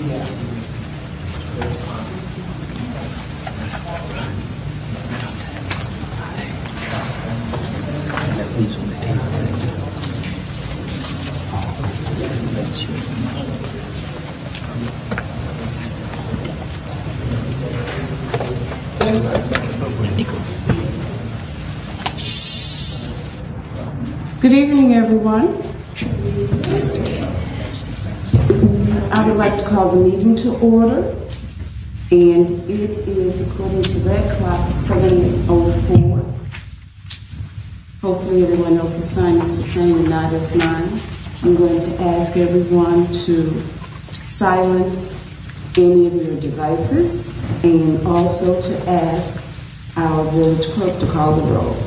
Good evening, everyone. I would like to call the meeting to order, and it is, according to that clock, 7:04. Hopefully everyone else's time is the same and not as mine. I'm going to ask everyone to silence any of your devices, and also to ask our village clerk to call the roll.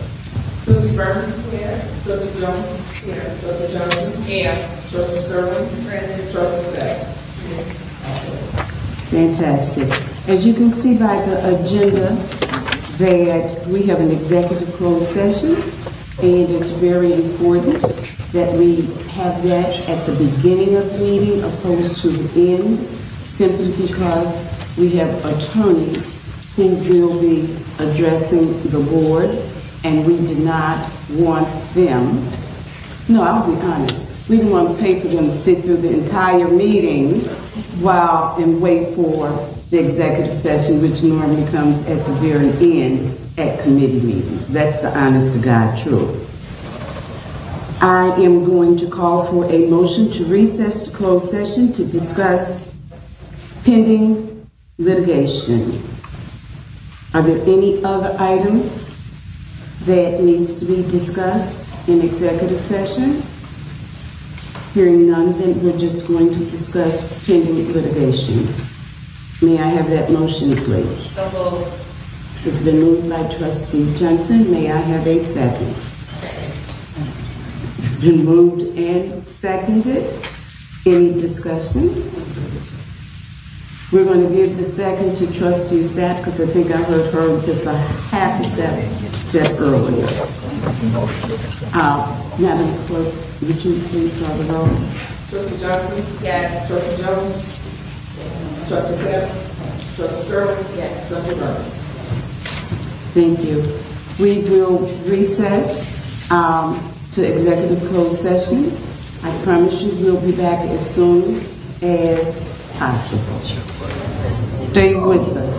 Trustee Burgess? Here. Trustee Jones? Here. Trustee Johnson? Here. Trustee Sterling? Present. Trustee Sapp? Fantastic. As you can see by the agenda, that we have an executive closed session, and it's very important that we have that at the beginning of the meeting opposed to the end, simply because we have attorneys who will be addressing the board, and we did not want them, no, I'll be honest, we didn't want to pay for them to sit through the entire meeting and wait for the executive session, which normally comes at the very end at committee meetings. That's the honest to God truth. I am going to call for a motion to recess to closed session to discuss pending litigation. Are there any other items that needs to be discussed in executive session? Hearing none, then we're just going to discuss pending litigation. May I have that motion, please? So moved. It's been moved by Trustee Johnson. May I have a second? It's been moved and seconded. Any discussion? We're going to give the second to Trustee Sapp, because I think I heard her just a half a step earlier. Madam Clerk, would you please call the roll? Trustee Johnson? Yes. Trustee Jones? Trustee Sapp? Trustee Sterling? Yes. Trustee Burgess? Thank you. We will recess to executive closed session. I promise you we'll be back as soon as possible. Stay with us.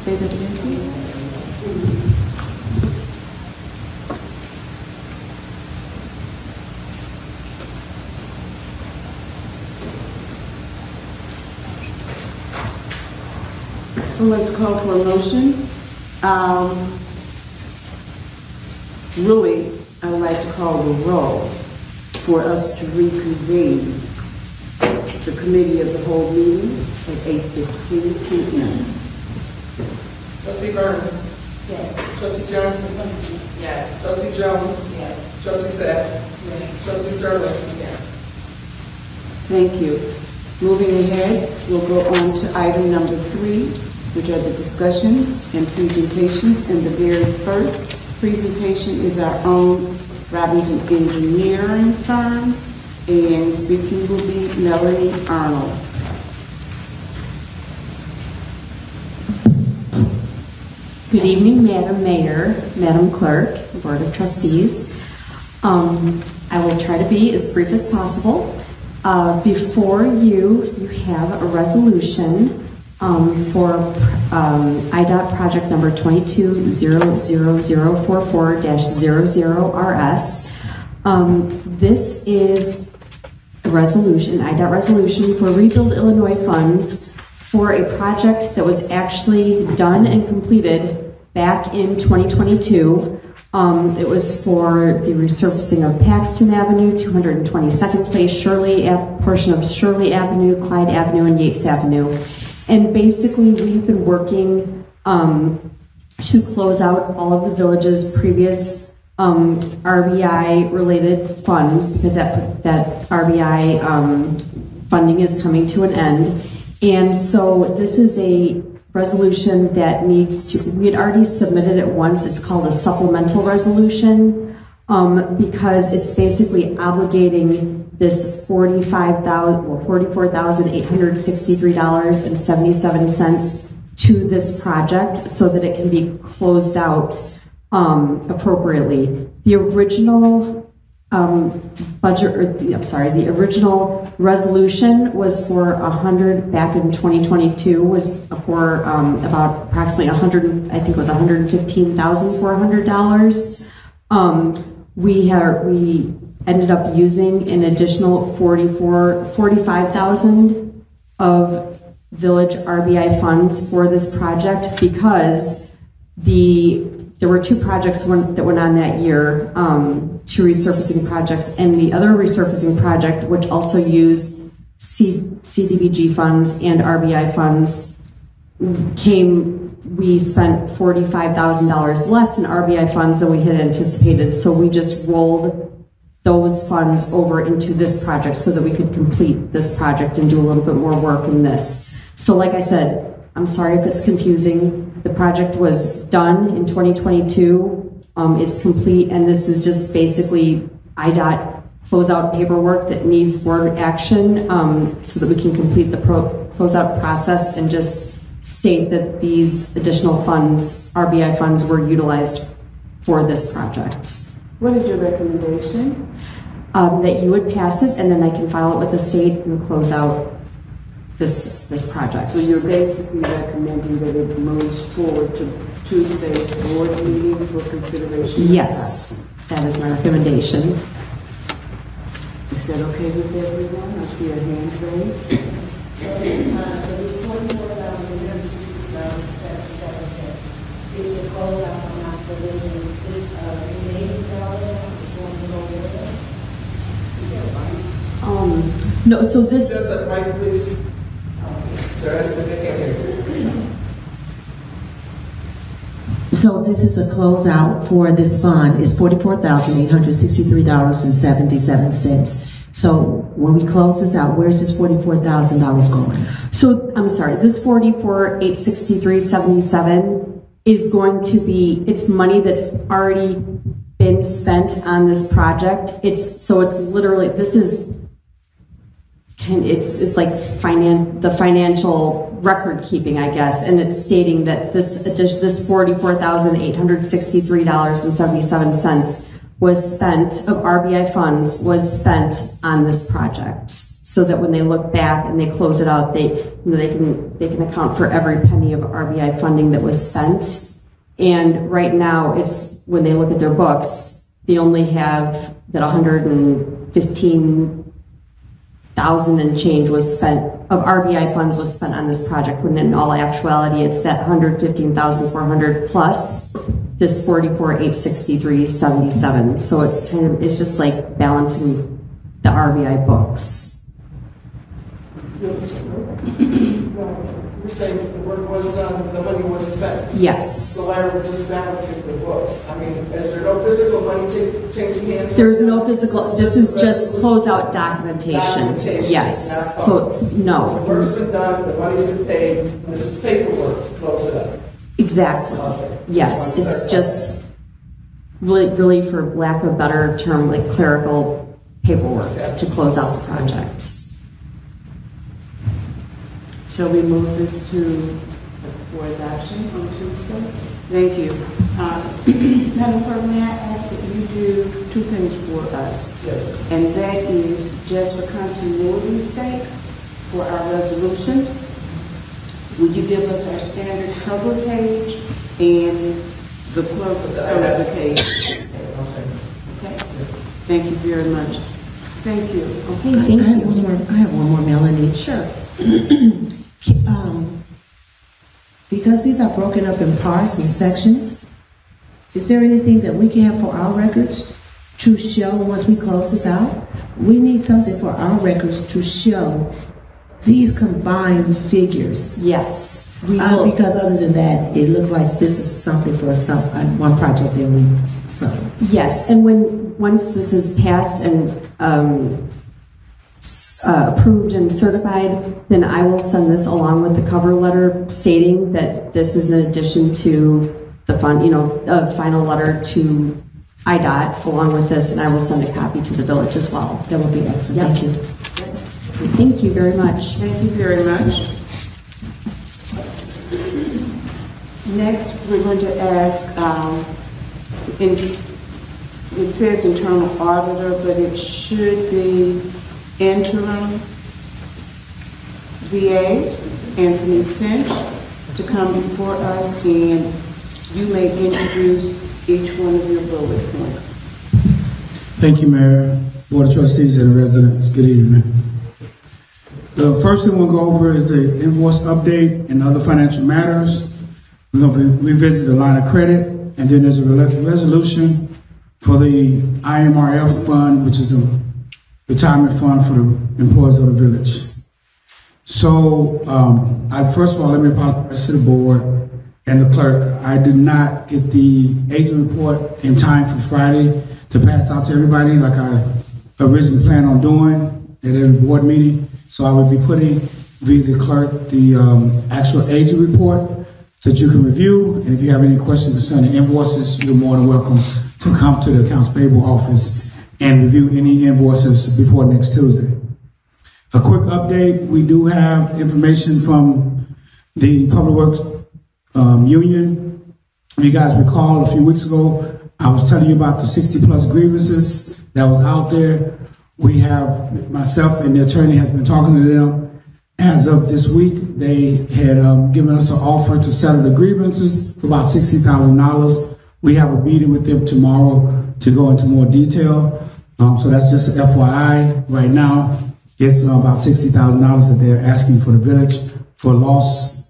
Say that again, please. I'd like to call for a motion. Really, I'd like to call the roll for us to reconvene the committee of the whole meeting. at 8:15 p.m. Trustee Burns. Yes. Trustee Johnson. Yes. Trustee Jones. Yes. Trustee Sapp. Yes. Trustee Sterling. Yes. Thank you. Moving ahead, we'll go on to item number 3, which are the discussions and presentations. And the very first presentation is our own Robinson Engineering firm, and speaking will be Melanie Arnold. Good evening, Madam Mayor, Madam Clerk, Board of Trustees. I will try to be as brief as possible. Before you have a resolution for IDOT project number 22-00044-00RS. This is a resolution, IDOT resolution for Rebuild Illinois funds for a project that was actually done and completed back in 2022. It was for the resurfacing of Paxton Avenue, 222nd Place, portion of Shirley Avenue, Clyde Avenue, and Yates Avenue. And basically, we've been working to close out all of the village's previous RBI-related funds, because that RBI funding is coming to an end. And so this is a resolution that needs to, we had already submitted it once. It's called a supplemental resolution because it's basically obligating this $44,863.77 to this project so that it can be closed out appropriately. The original the original resolution was for 100 back in 2022 was for about approximately 100, I think it was $115,400. We ended up using an additional $45,000 of village RBI funds for this project because there were 2 projects that went on that year, 2 resurfacing projects, and the other resurfacing project, which also used CDBG funds and RBI funds, we spent $45,000 less in RBI funds than we had anticipated, so we just rolled those funds over into this project so that we could complete this project and do a little bit more work in this. So like I said, I'm sorry if it's confusing. The project was done in 2022. It's complete, and this is just basically IDOT closeout paperwork that needs board action so that we can complete the closeout process and just state that these additional funds, RBI funds, were utilized for this project. What is your recommendation? That you would pass it, and then I can file it with the state and close out this project. So you're basically recommending that it moves forward to Tuesday's board meeting for consideration? Yes, that is my recommendation. Is that okay with everyone? I see a hand raised. So this $44,860.77 is the closeout amount for this remaining dollar is going to go with it? No, so this. Just a mic, please. The rest of it, they can't hear you. So this is a closeout for this fund is $44,863.77. So when we close this out, where's this $44,000 going? So I'm sorry, this $44,863.77 is going to be, it's money that's already been spent on this project. It's literally, this is, it's like the financial record keeping, I guess, and it's stating that this $44,863.77 was spent of RBI funds was spent on this project, so that when they look back and they close it out, they can account for every penny of RBI funding that was spent. And right now, it's when they look at their books, they only have that 115,000 and change was spent of RBI funds was spent on this project, when in all actuality it's that 115,400 plus this 44,863.77. So it's just like balancing the RBI books. What You're saying the work was done, the money was spent. Yes. So why are we just balancing the books? I mean, is there no physical money changing hands? There's no physical, this is just closeout documentation. Yes. Not funds. No. The work's been done, the money's been paid, this is paperwork to close it up. Exactly. Okay. Yes, it's just really, for lack of a better term, like clerical paperwork to close out the project. Shall we move this to for adoption on Tuesday? Thank you. Madam Clerk, may I ask that you do two things for us? Yes. And that is just for continuity's sake for our resolutions. Would you give us our standard cover page and the clerk certification? Okay. Thank you very much. Thank you. Okay, thank you. I have one more, Melanie. Sure. Because these are broken up in parts and sections, is there anything that we can have for our records to show once we close this out? We need something for our records to show these combined figures. Yes. We will. Because other than that, it looks like this is something for one project that we Yes, and once this is passed and approved and certified, then I will send this along with the cover letter stating that this is in addition to the final letter to IDOT along with this, and I will send a copy to the village as well. That would be excellent. Yep. Thank you very much. Thank you very much. Next, we're going to ask, it says internal auditor, but it should be interim VA, Anthony Finch, to come before us, and you may introduce each one of your bullet points. Thank you, Mayor, Board of Trustees, and residents. Good evening. The first thing we'll go over is the invoice update and other financial matters. We're going to revisit the line of credit, and then there's a resolution for the IMRF fund, which is the retirement fund for the employees of the village. So, first of all, let me apologize to the board and the clerk. I did not get the agent report in time for Friday to pass out to everybody like I originally planned on doing at every board meeting. So I will be putting via the clerk the actual agent report so that you can review. And if you have any questions concerning invoices, you're more than welcome to come to the accounts payable office and review any invoices before next Tuesday. A quick update, we do have information from the Public Works Union. If you guys recall, a few weeks ago, I was telling you about the 60+ grievances that was out there. We have, myself and the attorney has been talking to them. As of this week, they had given us an offer to settle the grievances for about $60,000. We have a meeting with them tomorrow to go into more detail. So that's just an FYI. Right now, it's about $60,000 that they're asking for the village for lost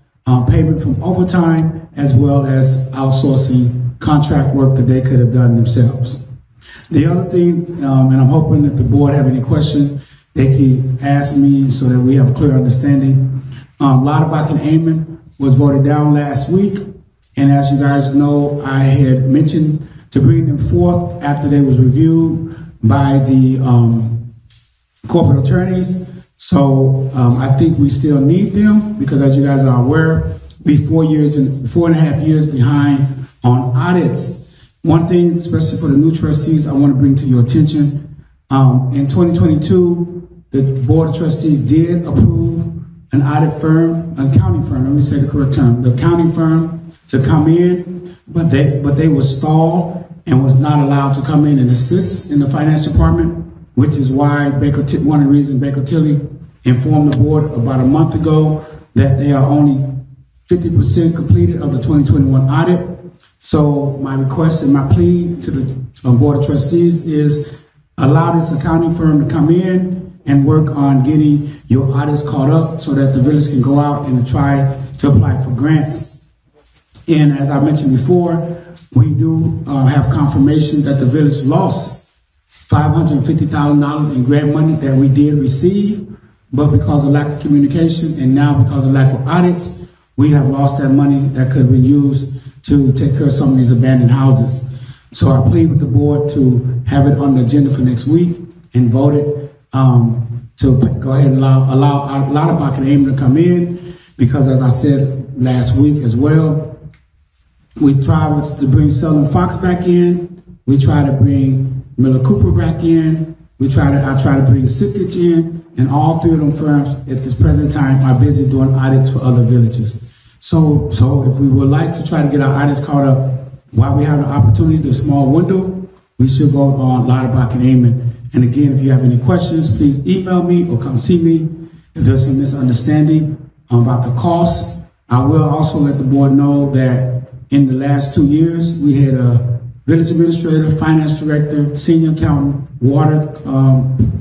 payment from overtime, as well as outsourcing contract work that they could have done themselves. The other thing, and I'm hoping that the board have any questions, they can ask me so that we have a clear understanding. Lauterbach and Amon was voted down last week, and as you guys know, I had mentioned to bring them forth after they was reviewed by the corporate attorneys. So I think we still need them because, as you guys are aware, we 4.5 years behind on audits. One thing, especially for the new trustees, I want to bring to your attention. In 2022, the Board of Trustees did approve an audit firm, an accounting firm, let me say the correct term, the accounting firm to come in, but they were stalled and was not allowed to come in and assist in the finance department, which is why one of the reasons Baker Tilly informed the board about a month ago that they are only 50% completed of the 2021 audit. So my request and my plea to the Board of Trustees is allow this accounting firm to come in and work on getting your audits caught up so that the village can go out and try to apply for grants. And as I mentioned before, we do have confirmation that the village lost $550,000 in grant money that we did receive, but because of lack of communication and now because of lack of audits, we have lost that money that could have been used to take care of some of these abandoned houses. So I plead with the board to have it on the agenda for next week and vote it to go ahead and allow a lot of Bucket Aim to come in, because as I said last week as well, we tried to bring Selden Fox back in, we tried to bring Miller Cooper back in, I try to bring Sickage in, and all three of them firms at this present time are busy doing audits for other villages. So if we would like to try to get our audits caught up while we have the opportunity, the small window, we should vote on Lauterbach and Amon. And again, if you have any questions, please email me or come see me. If there's some misunderstanding about the cost, I will also let the board know that in the last 2 years, we had a village administrator, finance director, senior accountant, water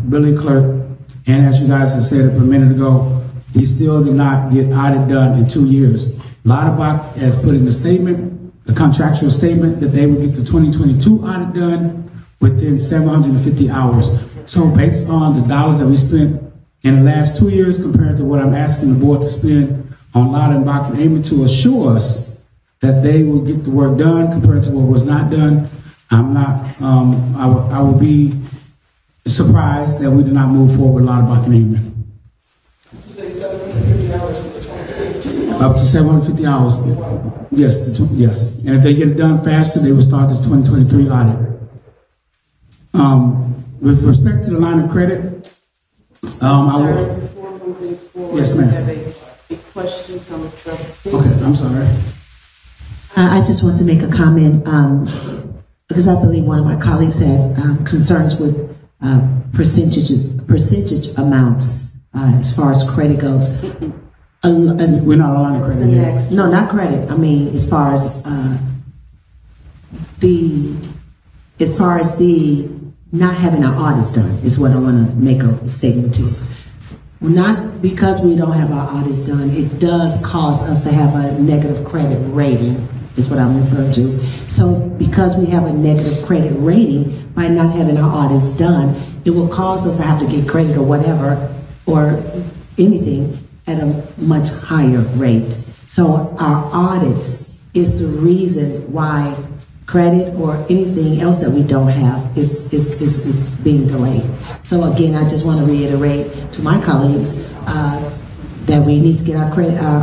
billing clerk, and as you guys have said a minute ago, we still did not get audit done in 2 years. Lauterbach has put in the statement, the contractual statement, that they would get the 2022 audit done within 750 hours. So based on the dollars that we spent in the last 2 years compared to what I'm asking the board to spend on Lauterbach and Amon to assure us that they will get the work done compared to what was not done, I'm not, I would be surprised that we did not move forward with Lauterbach and Amon. Say 750 hours for the 2022. Up to 750 hours. Yes, yes. And if they get it done faster, they will start this 2023 audit. With respect to the line of credit, I will. Before moving forward, Yes, ma'am. I have a question from a trustee. Okay, I'm sorry. I just want to make a comment, because I believe one of my colleagues had concerns with percentage amounts as far as credit goes. We're not on the credit yet. No, not credit. I mean, as far as the not having our audits done is what I want to make a statement to. Not because we don't have our audits done, it does cause us to have a negative credit rating, is what I'm referring to. So because we have a negative credit rating, by not having our audits done, it will cause us to have to get credit or whatever, or anything at a much higher rate. So our audits is the reason why credit or anything else that we don't have is being delayed. So again, I just want to reiterate to my colleagues that we need to get our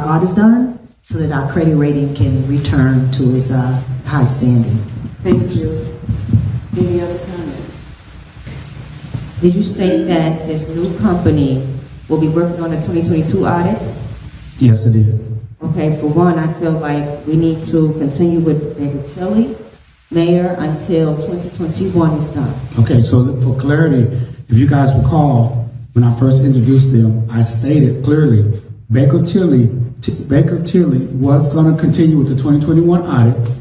audits done so that our credit rating can return to its high standing. Thank you. Any other comments? Did you state that this new company will be working on the 2022 audits? Yes, it did. Okay, for one, I feel like we need to continue with Baker Tilly, Mayor, until 2021 is done. Okay, so for clarity, if you guys recall, when I first introduced them, I stated clearly, Baker Tilly was going to continue with the 2021 audit.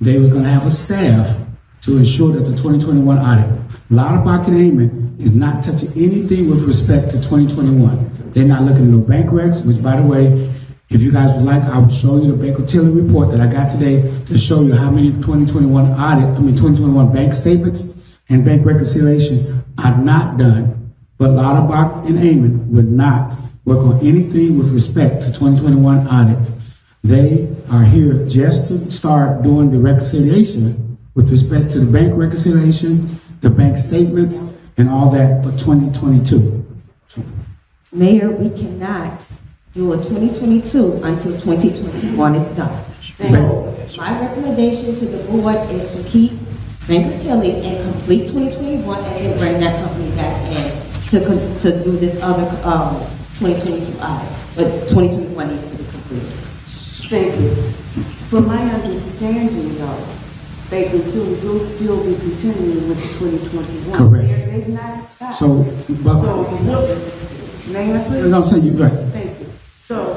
They was going to have a staff to ensure that the 2021 audit. Lauterbach and Amon is not touching anything with respect to 2021. They're not looking at no bank recs, which, by the way, if you guys would like, I will show you the Baker Tilly report that I got today to show you how many 2021 bank statements and bank reconciliation are not done. But Lauterbach and Amon would not work on anything with respect to 2021 audit. They are here just to start doing the reconciliation with respect to the bank reconciliation, the bank statements, and all that for 2022. Mayor, we cannot do a 2022 until 2021 is done. So my recommendation to the board is to keep Baker Tilly and complete 2021 and then bring that company back in to do this other 2022 audit. But 2021 needs to be completed. Thank you. From my understanding, though, Baker Tilly will still be continuing with the 2021. Correct. They've not stopped. So, may I please? No, I'm saying you're right. Thank you. So,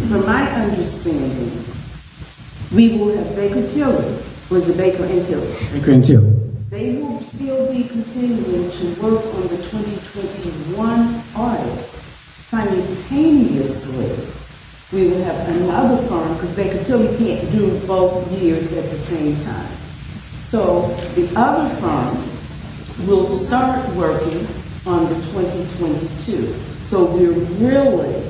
from my understanding, we will have Baker Tilly, was it Baker and Tilly? Baker and Tilly. They will still be continuing to work on the 2021 audit. Simultaneously, we will have another firm, because Baker Tilly can't do both years at the same time. So the other firm will start working on the 2022. So we're really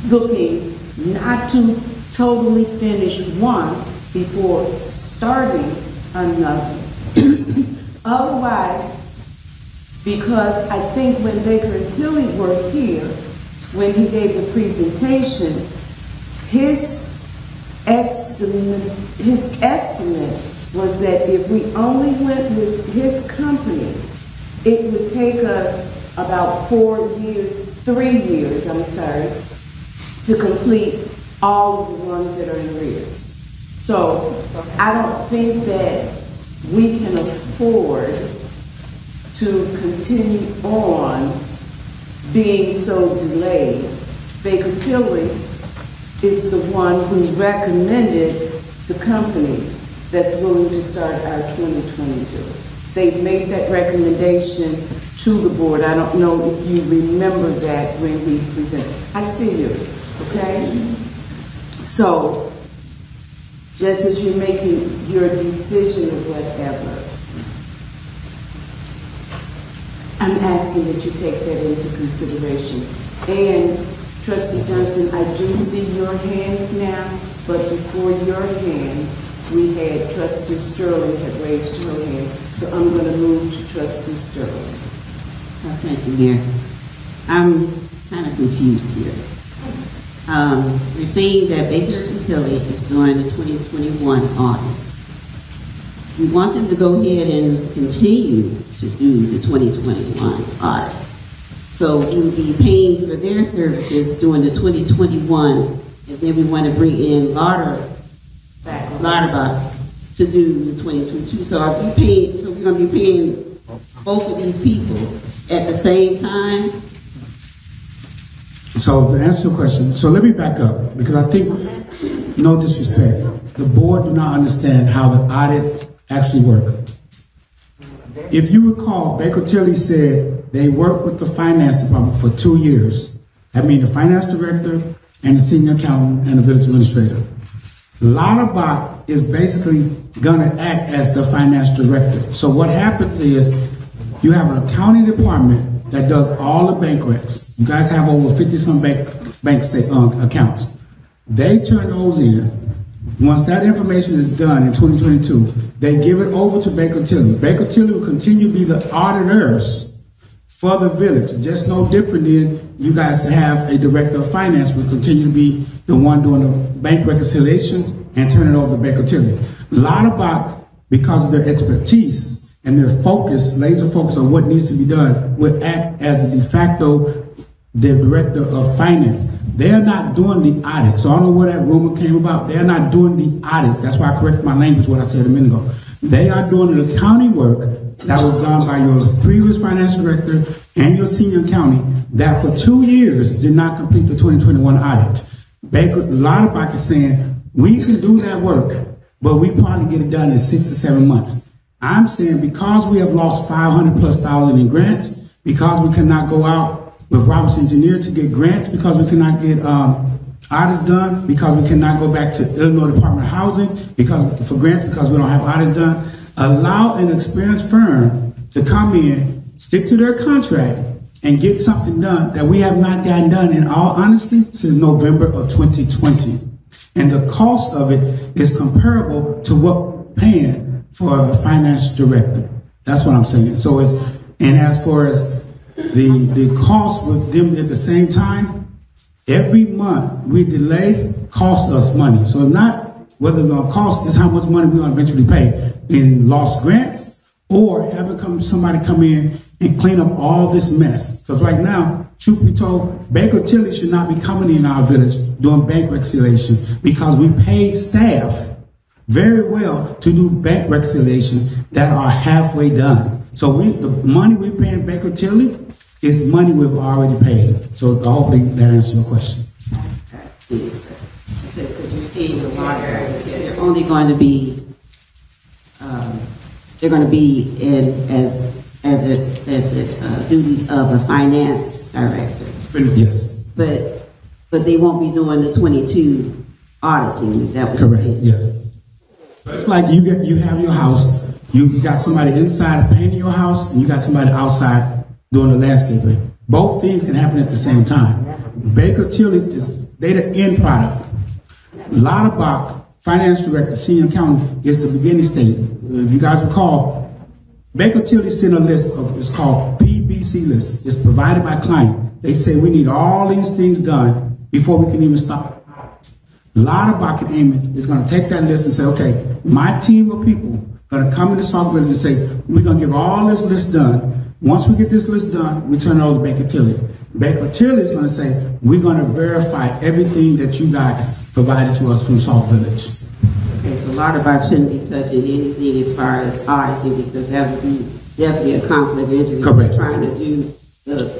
looking not to totally finish one before starting another. Otherwise, because I think when Baker and Tilly were here, when he gave the presentation, his estimate was that if we only went with his company, it would take us about 3 years, to complete all of the ones that are in arrears. So I don't think that we can afford to continue on being so delayed. Baker Tilly is the one who recommended the company that's willing to start our 2022. They've made that recommendation to the board. I don't know if you remember that when we presented. I see you, okay? So, just as you're making your decision or whatever, I'm asking that you take that into consideration. And Trustee Johnson, I do see your hand now, but before your hand, we had Trustee Sterling had raised her hand, so I'm going to move to Trustee Sterling. Thank you, Mayor. I'm kind of confused here. You're saying that Baker and Tilly is doing the 2021 audits. We want them to go ahead and continue to do the 2021 audits. So we'll be paying for their services doing the 2021, and then we want to bring in Lauterbach to do the 2022. So are we paying? So we're going to be paying both of these people at the same time? So to answer your question, so let me back up, because I think, no disrespect, the board do not understand how the audit actually works. If you recall, Baker Tilly said they worked with the finance department for 2 years. That means the finance director and the senior accountant and the village administrator. Lauterbach is basically going to act as the finance director. So what happens is you have an accounting department that does all the bank recs. You guys have over 50-some bank accounts. They turn those in. Once that information is done in 2022, they give it over to Baker Tilly. Baker Tilly will continue to be the auditors for the village. Just no different than you guys have a director of finance will continue to be the one doing the bank reconciliation and turn it over to Baker Tilly. Lauterbach, because of their expertise and their focus, laser focus on what needs to be done, will act as a de facto director of finance. They're not doing the audit. So I don't know where that rumor came about. They're not doing the audit. That's why I corrected my language, what I said a minute ago. They are doing the accounting work that was done by your previous finance director and your senior accounting that for 2 years did not complete the 2021 audit. Lauterbach is saying, we can do that work, but we probably get it done in 6 to 7 months. I'm saying because we have lost $500,000+ in grants, because we cannot go out with Roberts Engineer to get grants, because we cannot get audits done, because we cannot go back to Illinois Department of Housing for grants because we don't have audits done. Allow an experienced firm to come in, stick to their contract, and get something done that we have not gotten done, in all honesty, since November of 2020. And the cost of it is comparable to what we're paying for a finance director. That's what I'm saying. So and as far as the cost with them at the same time, every month we delay costs us money. So it's not whether it's going to cost, it's how much money we're going to eventually pay in lost grants or having somebody come in and clean up all this mess. Because right now, truth be told, Baker Tilly should not be coming in our village doing bank reconciliation because we paid staff very well to do bank reconciliation that are halfway done. So the money we're paying Baker Tilly is money we've already paid. So hopefully that answers your question. I said, because you're seeing a lot of they're only going to be, they're going to be in as the duties of a finance director. Yes. But they won't be doing the 22 auditing. Is that what you're saying? Yes. It's like you have your house, you got somebody inside painting your house, and you got somebody outside doing the landscaping. Both things can happen at the same time. Baker Tilly is they the end product. Lauterbach, finance director, senior accountant, is the beginning stage. If you guys recall, Baker Tilly sent a list of, it's called PBC list. It's provided by client. They say we need all these things done before we can even start. Lauterbach and Amy is going to take that list and say, okay, my team of people are going to come into Sauk Village and say, we're going to get all this list done. Once we get this list done, we turn it over to Baker Tilly. Baker Tilly is going to say, we're going to verify everything that you guys provided to us from Sauk Village. Okay, so Lauterbach shouldn't be touching anything as far as auditing, because that would be definitely a conflict of interest. Correct. We're trying to do the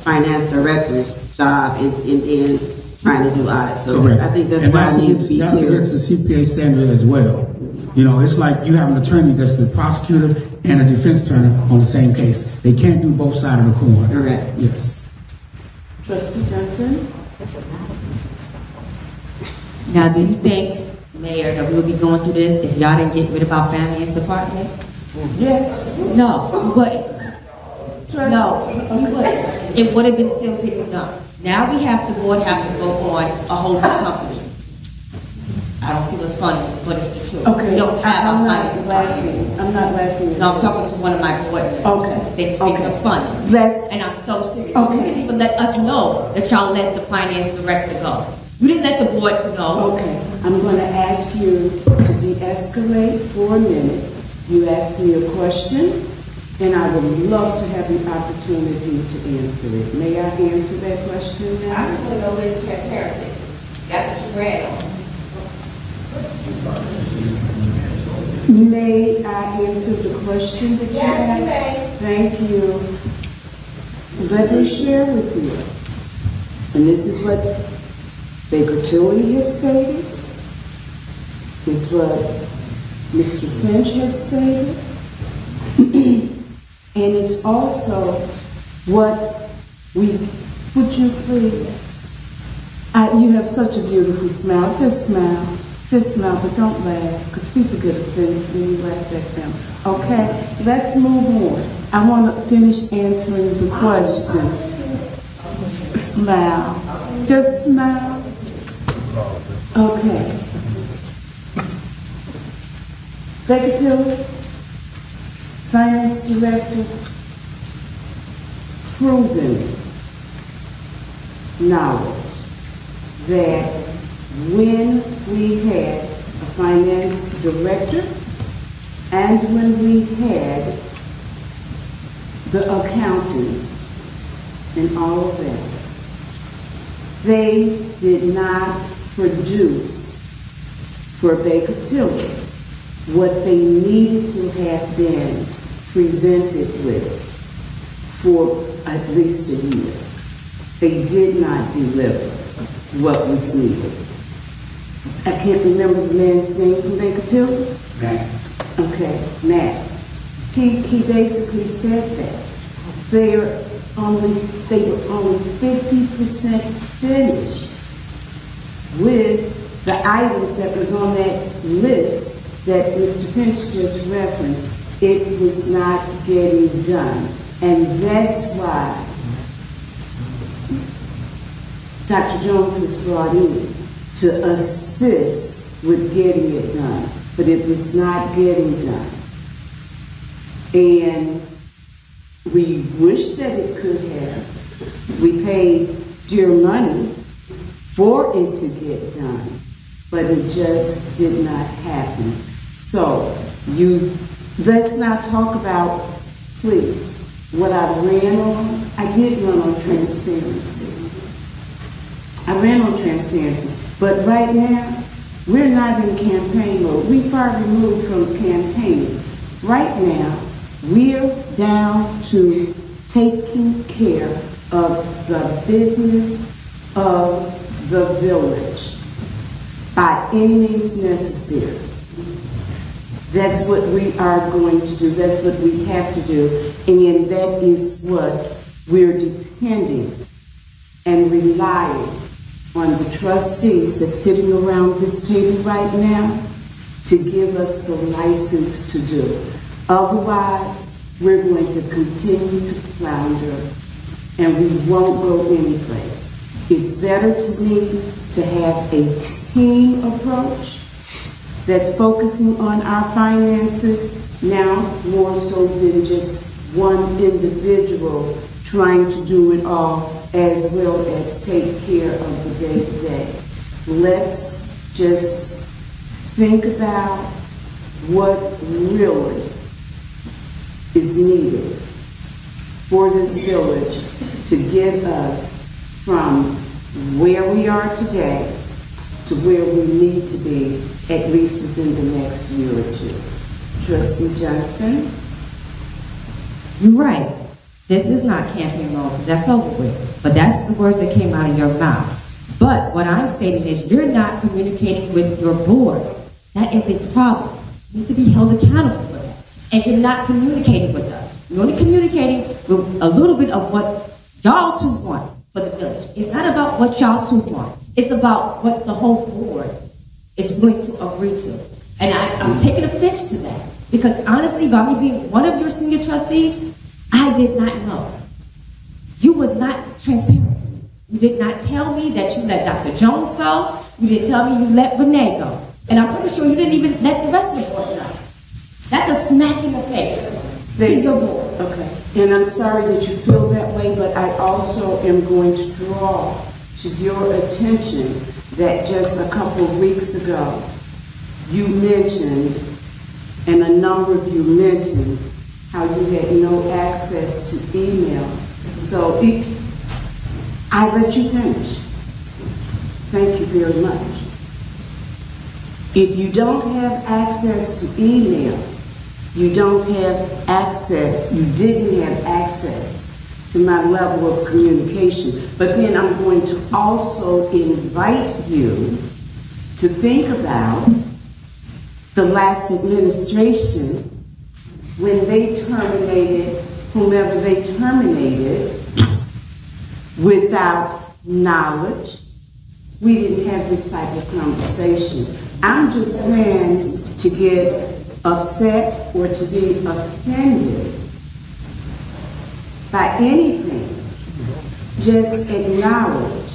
finance director's job and then trying to do audits. So Correct. I think that's and why I need to be that's clear. against the CPA standard as well. You know, it's like you have an attorney that's the prosecutor and a defense attorney on the same case. They can't do both sides of the coin. Correct. Yes. Trustee Johnson? Now, do you think, Mayor, that we'll be going through this if y'all didn't get rid of our finance department? Yes. No, but no, you wouldn't. It would have been still getting done. Now we have, the board have to vote on a whole new company. I don't see what's funny, but it's the truth. Okay. We don't have I'm our not finance department. laughing. I'm not laughing. No, I'm talking to one of my board members. Okay. Things Okay. are funny. Let's. And I'm so serious. Okay. You didn't even let us know that y'all let the finance director go. You didn't let the board know. Okay, I'm going to ask you to de-escalate for a minute. You asked me a question, and I would love to have the opportunity to answer it. May I answer that question now? I just want to know where's transparency. That's what you read on. May I answer the question that you asked? Yes, Thank you. Let me share with you. And this is what Baker Tilly has stated. It's what Mr. Finch has stated. And it's also what would you please? You have such a beautiful smile. Just smile. Just smile, but don't laugh, because people get offended when you laugh at them. Okay, let's move on. I want to finish answering the question. Smile. Just smile. Okay. Baker Tilly, Finance Director, proven knowledge that when we had a finance director and when we had the accountant and all of that, they did not produce for Baker Tilly what they needed to have been presented with for at least a year. They did not deliver what was needed. I can't remember the man's name from Baker Tilly. Matt. Okay, Matt. He basically said that they were only 50% finished with the items that was on that list that Mr. Finch just referenced. It was not getting done. And that's why Dr. Jones was brought in to assist with getting it done, but it was not getting done. And we wish that it could have. We paid dear money for it to get done, but it just did not happen. So let's not talk about, please, what I ran on. I did run on transparency. I ran on transparency, but right now, we're not in campaign mode. We're far removed from campaigning. Right now, we're down to taking care of the business of the village by any means necessary. That's what we are going to do. That's what we have to do. And that is what we're depending and relying on the trustees that's sitting around this table right now to give us the license to do. Otherwise, we're going to continue to flounder and we won't go anyplace. It's better to me to have a team approach that's focusing on our finances now more so than just one individual trying to do it all as well as take care of the day-to-day. Let's just think about what really is needed for this village to get us from where we are today to where we need to be, at least within the next year or two. Trustee Johnson? You're right. This is not campaign mode. That's over with. But that's the words that came out of your mouth. But what I'm stating is you're not communicating with your board. That is a problem. You need to be held accountable for that. And you're not communicating with us. You're only communicating with a little bit of what y'all two want for the village. It's not about what y'all two want. It's about what the whole board is willing to agree to. And I'm taking offense to that. Because honestly, by me being one of your senior trustees, I did not know. You was not transparent to me. You did not tell me that you let Dr. Jones go. You didn't tell me you let Renee go. And I'm pretty sure you didn't even let the rest of the board know. That's a smack in the face to your board. Okay. And I'm sorry that you feel that way, but I also am going to draw to your attention that just a couple of weeks ago, you mentioned, and a number of you mentioned, how you had no access to email. So I let you finish. Thank you very much. If you don't have access to email, you don't have access, you didn't have access to my level of communication. But then I'm going to also invite you to think about the last administration when they terminated whomever they terminated without knowledge. We didn't have this type of conversation. I'm just going to get upset or to be offended by anything. Just acknowledge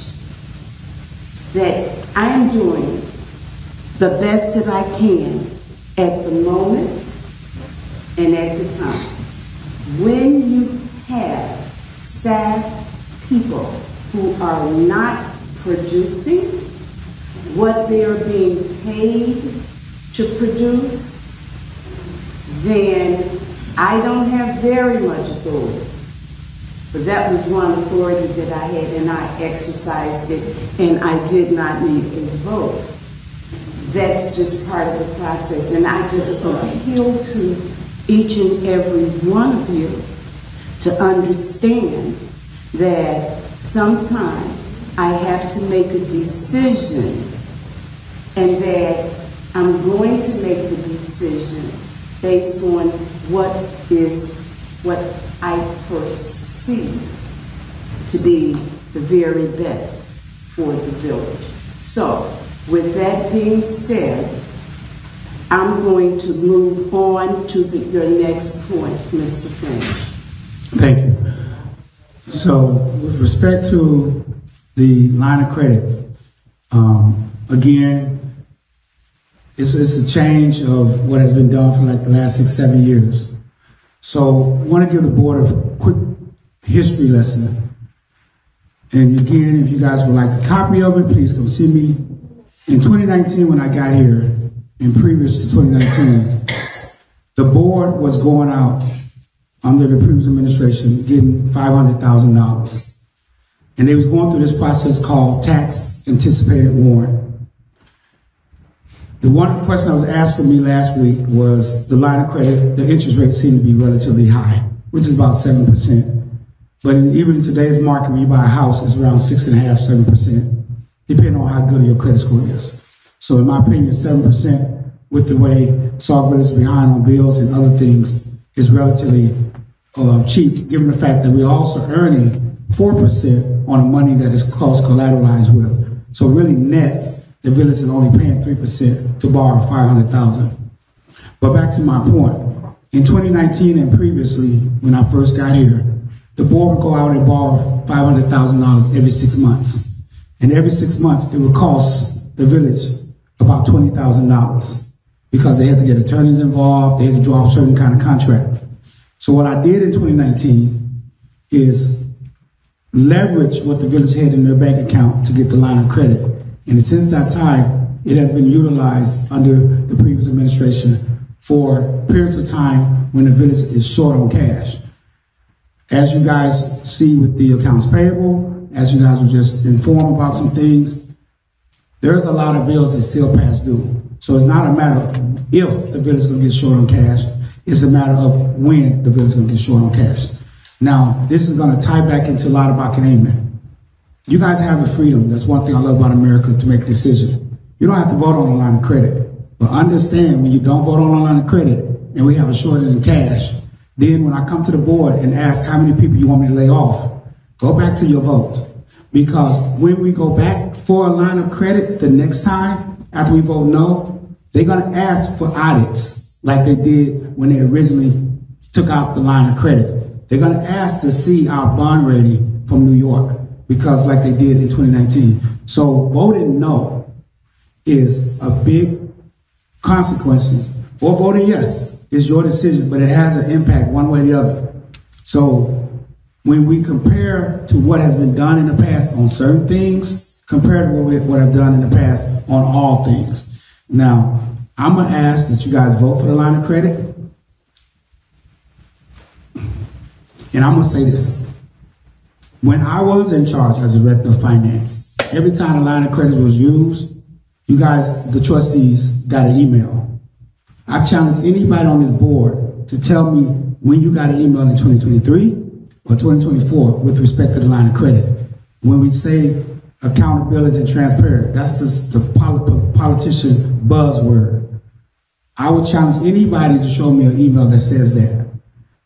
that I am doing the best that I can at the moment and at the time. When you have staff people who are not producing what they are being paid to produce, then I don't have very much authority. But that was one authority that I had, and I exercised it, and I did not need a vote. That's just part of the process, and I just appeal to each and every one of you to understand that sometimes I have to make a decision, and that I'm going to make the decision based on what I perceive to be the very best for the village. So, with that being said, I'm going to move on to your next point, Mr. Finch. Thank you. So, with respect to the line of credit, again, it's a change of what has been done for like the last 6-7 years. So, I want to give the board a quick history lesson. And again, if you guys would like the copy of it, please come see me. In 2019, when I got here, and previous to 2019, the board was going out under the previous administration getting $500,000. And they was going through this process called tax anticipated warrant. The one question I was asked of me last week was the line of credit, the interest rate seemed to be relatively high, which is about 7%. But even in today's market, when you buy a house, it's around 6.5%, 7%, depending on how good your credit score is. So in my opinion, 7% with the way Sauk is behind on bills and other things is relatively cheap, given the fact that we're also earning 4% on the money that is cost collateralized with. So really net, the village is only paying 3% to borrow $500,000. But back to my point, in 2019 and previously, when I first got here, the board would go out and borrow $500,000 every 6 months. And every 6 months, it would cost the village about $20,000 because they had to get attorneys involved, they had to draw up a certain kind of contract. So what I did in 2019 is leverage what the village had in their bank account to get the line of credit. And since that time, it has been utilized under the previous administration for periods of time when the village is short on cash. As you guys see with the accounts payable, as you guys were just informed about some things, there's a lot of bills that still pass due. So it's not a matter of if the village is going to get short on cash, it's a matter of when the village is going to get short on cash. Now, this is going to tie back into a lot about Canaan. You guys have the freedom. That's one thing I love about America, to make a decision. You don't have to vote on a line of credit. But understand, when you don't vote on a line of credit and we have a shortage in cash, then when I come to the board and ask how many people you want me to lay off, go back to your vote. Because when we go back for a line of credit the next time, after we vote no, they're going to ask for audits like they did when they originally took out the line of credit. They're going to ask to see our bond rating from New York, because like they did in 2019. So voting no is a big consequences, or voting yes is your decision, but it has an impact one way or the other. So when we compare to what has been done in the past on certain things, compared to what I've done in the past on all things. Now, I'm going to ask that you guys vote for the line of credit. And I'm going to say this. When I was in charge as a director of finance, every time the line of credit was used, you guys, the trustees, got an email. I challenge anybody on this board to tell me when you got an email in 2023 or 2024 with respect to the line of credit. When we say accountability and transparency, that's just the politician buzzword. I would challenge anybody to show me an email that says that.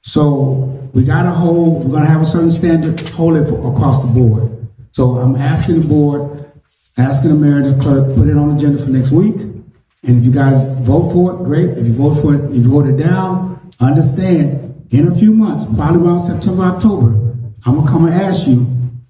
So we're going to have a certain standard, hold it across the board. So I'm asking the board, asking the mayor and the clerk, put it on the agenda for next week. And if you guys vote for it, great. If you vote for it, if you vote it down, understand, in a few months, probably around September, October, I'm going to come and ask you,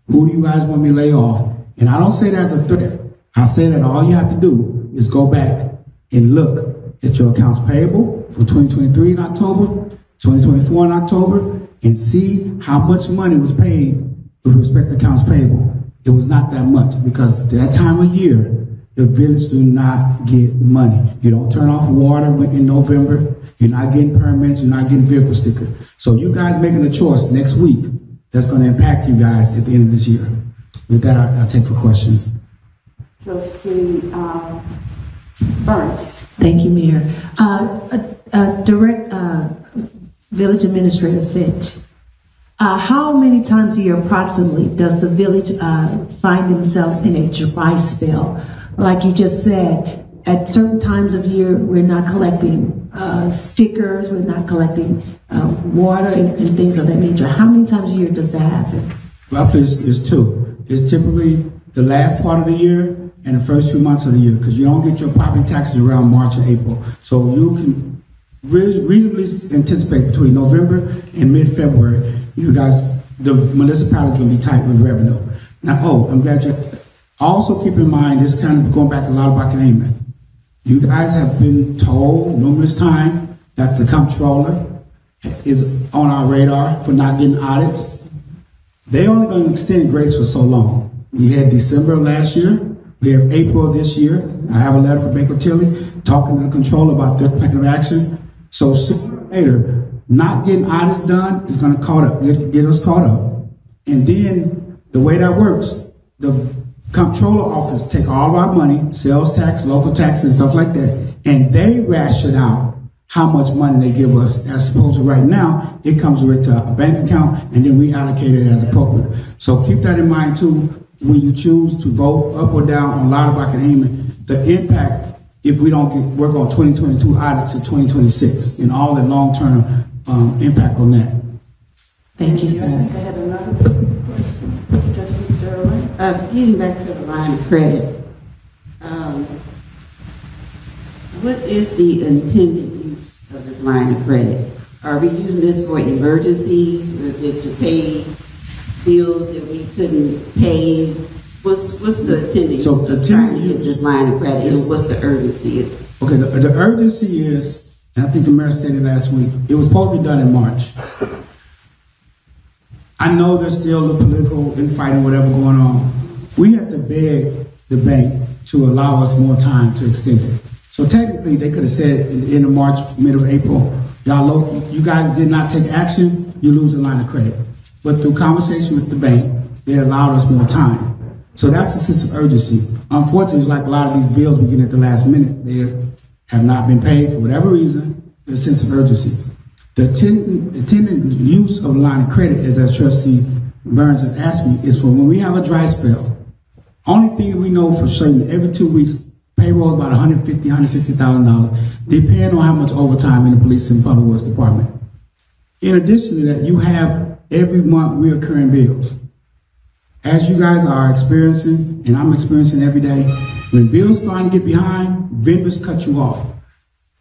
who do you guys want me to lay off? And I don't say that as a threat. I say that all you have to do is go back and look at your accounts payable for 2023 in October, 2024 in October, and see how much money was paid with respect to accounts payable. It was not that much, because that time of year, the village do not get money. You don't turn off water in November. You're not getting permits. You're not getting vehicle sticker. So you guys making a choice next week that's going to impact you guys at the end of this year. With that, I'll take for questions. Trustee Burns. Thank you, Mayor. Village Administrator Finch. How many times a year approximately does the village find themselves in a dry spell? Like you just said, at certain times of year, we're not collecting stickers, we're not collecting water and things of that nature. How many times a year does that happen? Roughly, it's two. It's typically the last part of the year and the first few months of the year, because you don't get your property taxes around March or April. So you can reasonably anticipate between November and mid-February, you guys, the municipality is going to be tight with revenue. Now, I'm glad you. Also keep in mind, this kind of going back to a lot about Canaan. You guys have been told numerous times that the comptroller is on our radar for not getting audits. They only going to extend grace for so long. We had December of last year. We have April of this year. I have a letter from Baker Tilly talking to the controller about their plan of action. So sooner or later, not getting audits done is going to get us caught up. And then the way that works, the comptroller office take all of our money, sales tax, local tax, and stuff like that, and they ration out how much money they give us, as opposed to right now, it comes right to our bank account, and then we allocate it as appropriate. So keep that in mind too, when you choose to vote up or down on Lauterbach and Amon, the impact if we don't work on 2022 audits in 2026, and all the long-term impact on that. Thank you, sir. I have another question. Trustee Sterling. Getting back to the line of credit, what is the intended use of this line of credit? Are we using this for emergencies, or is it to pay bills that we couldn't pay What's the attending? So the trying to attending get this line of credit, and what's the urgency? Okay, the urgency is, and I think the mayor stated last week, it was supposed to be done in March. I know there's still the political infighting, whatever going on. We have to beg the bank to allow us more time to extend it. So technically, they could have said in the end of March, middle of April, you guys did not take action, you lose a line of credit. But through conversation with the bank, they allowed us more time. So that's the sense of urgency. Unfortunately, like a lot of these bills we get at the last minute, they have not been paid for whatever reason. There's a sense of urgency. The attendant use of line of credit, as Trustee Burns has asked me, is for when we have a dry spell. Only thing we know for certain, every 2 weeks, payroll is about $150,000, $160,000, depending on how much overtime in the police and public works department. In addition to that, you have every month reoccurring bills. As you guys are experiencing, and I'm experiencing every day, when bills starting to get behind, vendors cut you off.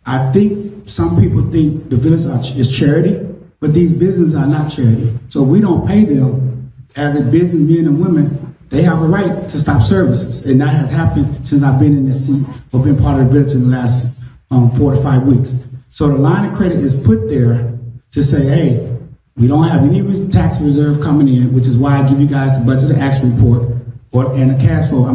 I think some people think the village is charity, but these businesses are not charity. So we don't pay them as a business, men and women. They have a right to stop services, and that has happened since I've been in this seat or been part of the village in the last 4 to 5 weeks. So the line of credit is put there to say, hey, we don't have any tax reserve coming in, which is why I give you guys the budget and action report and the cash flow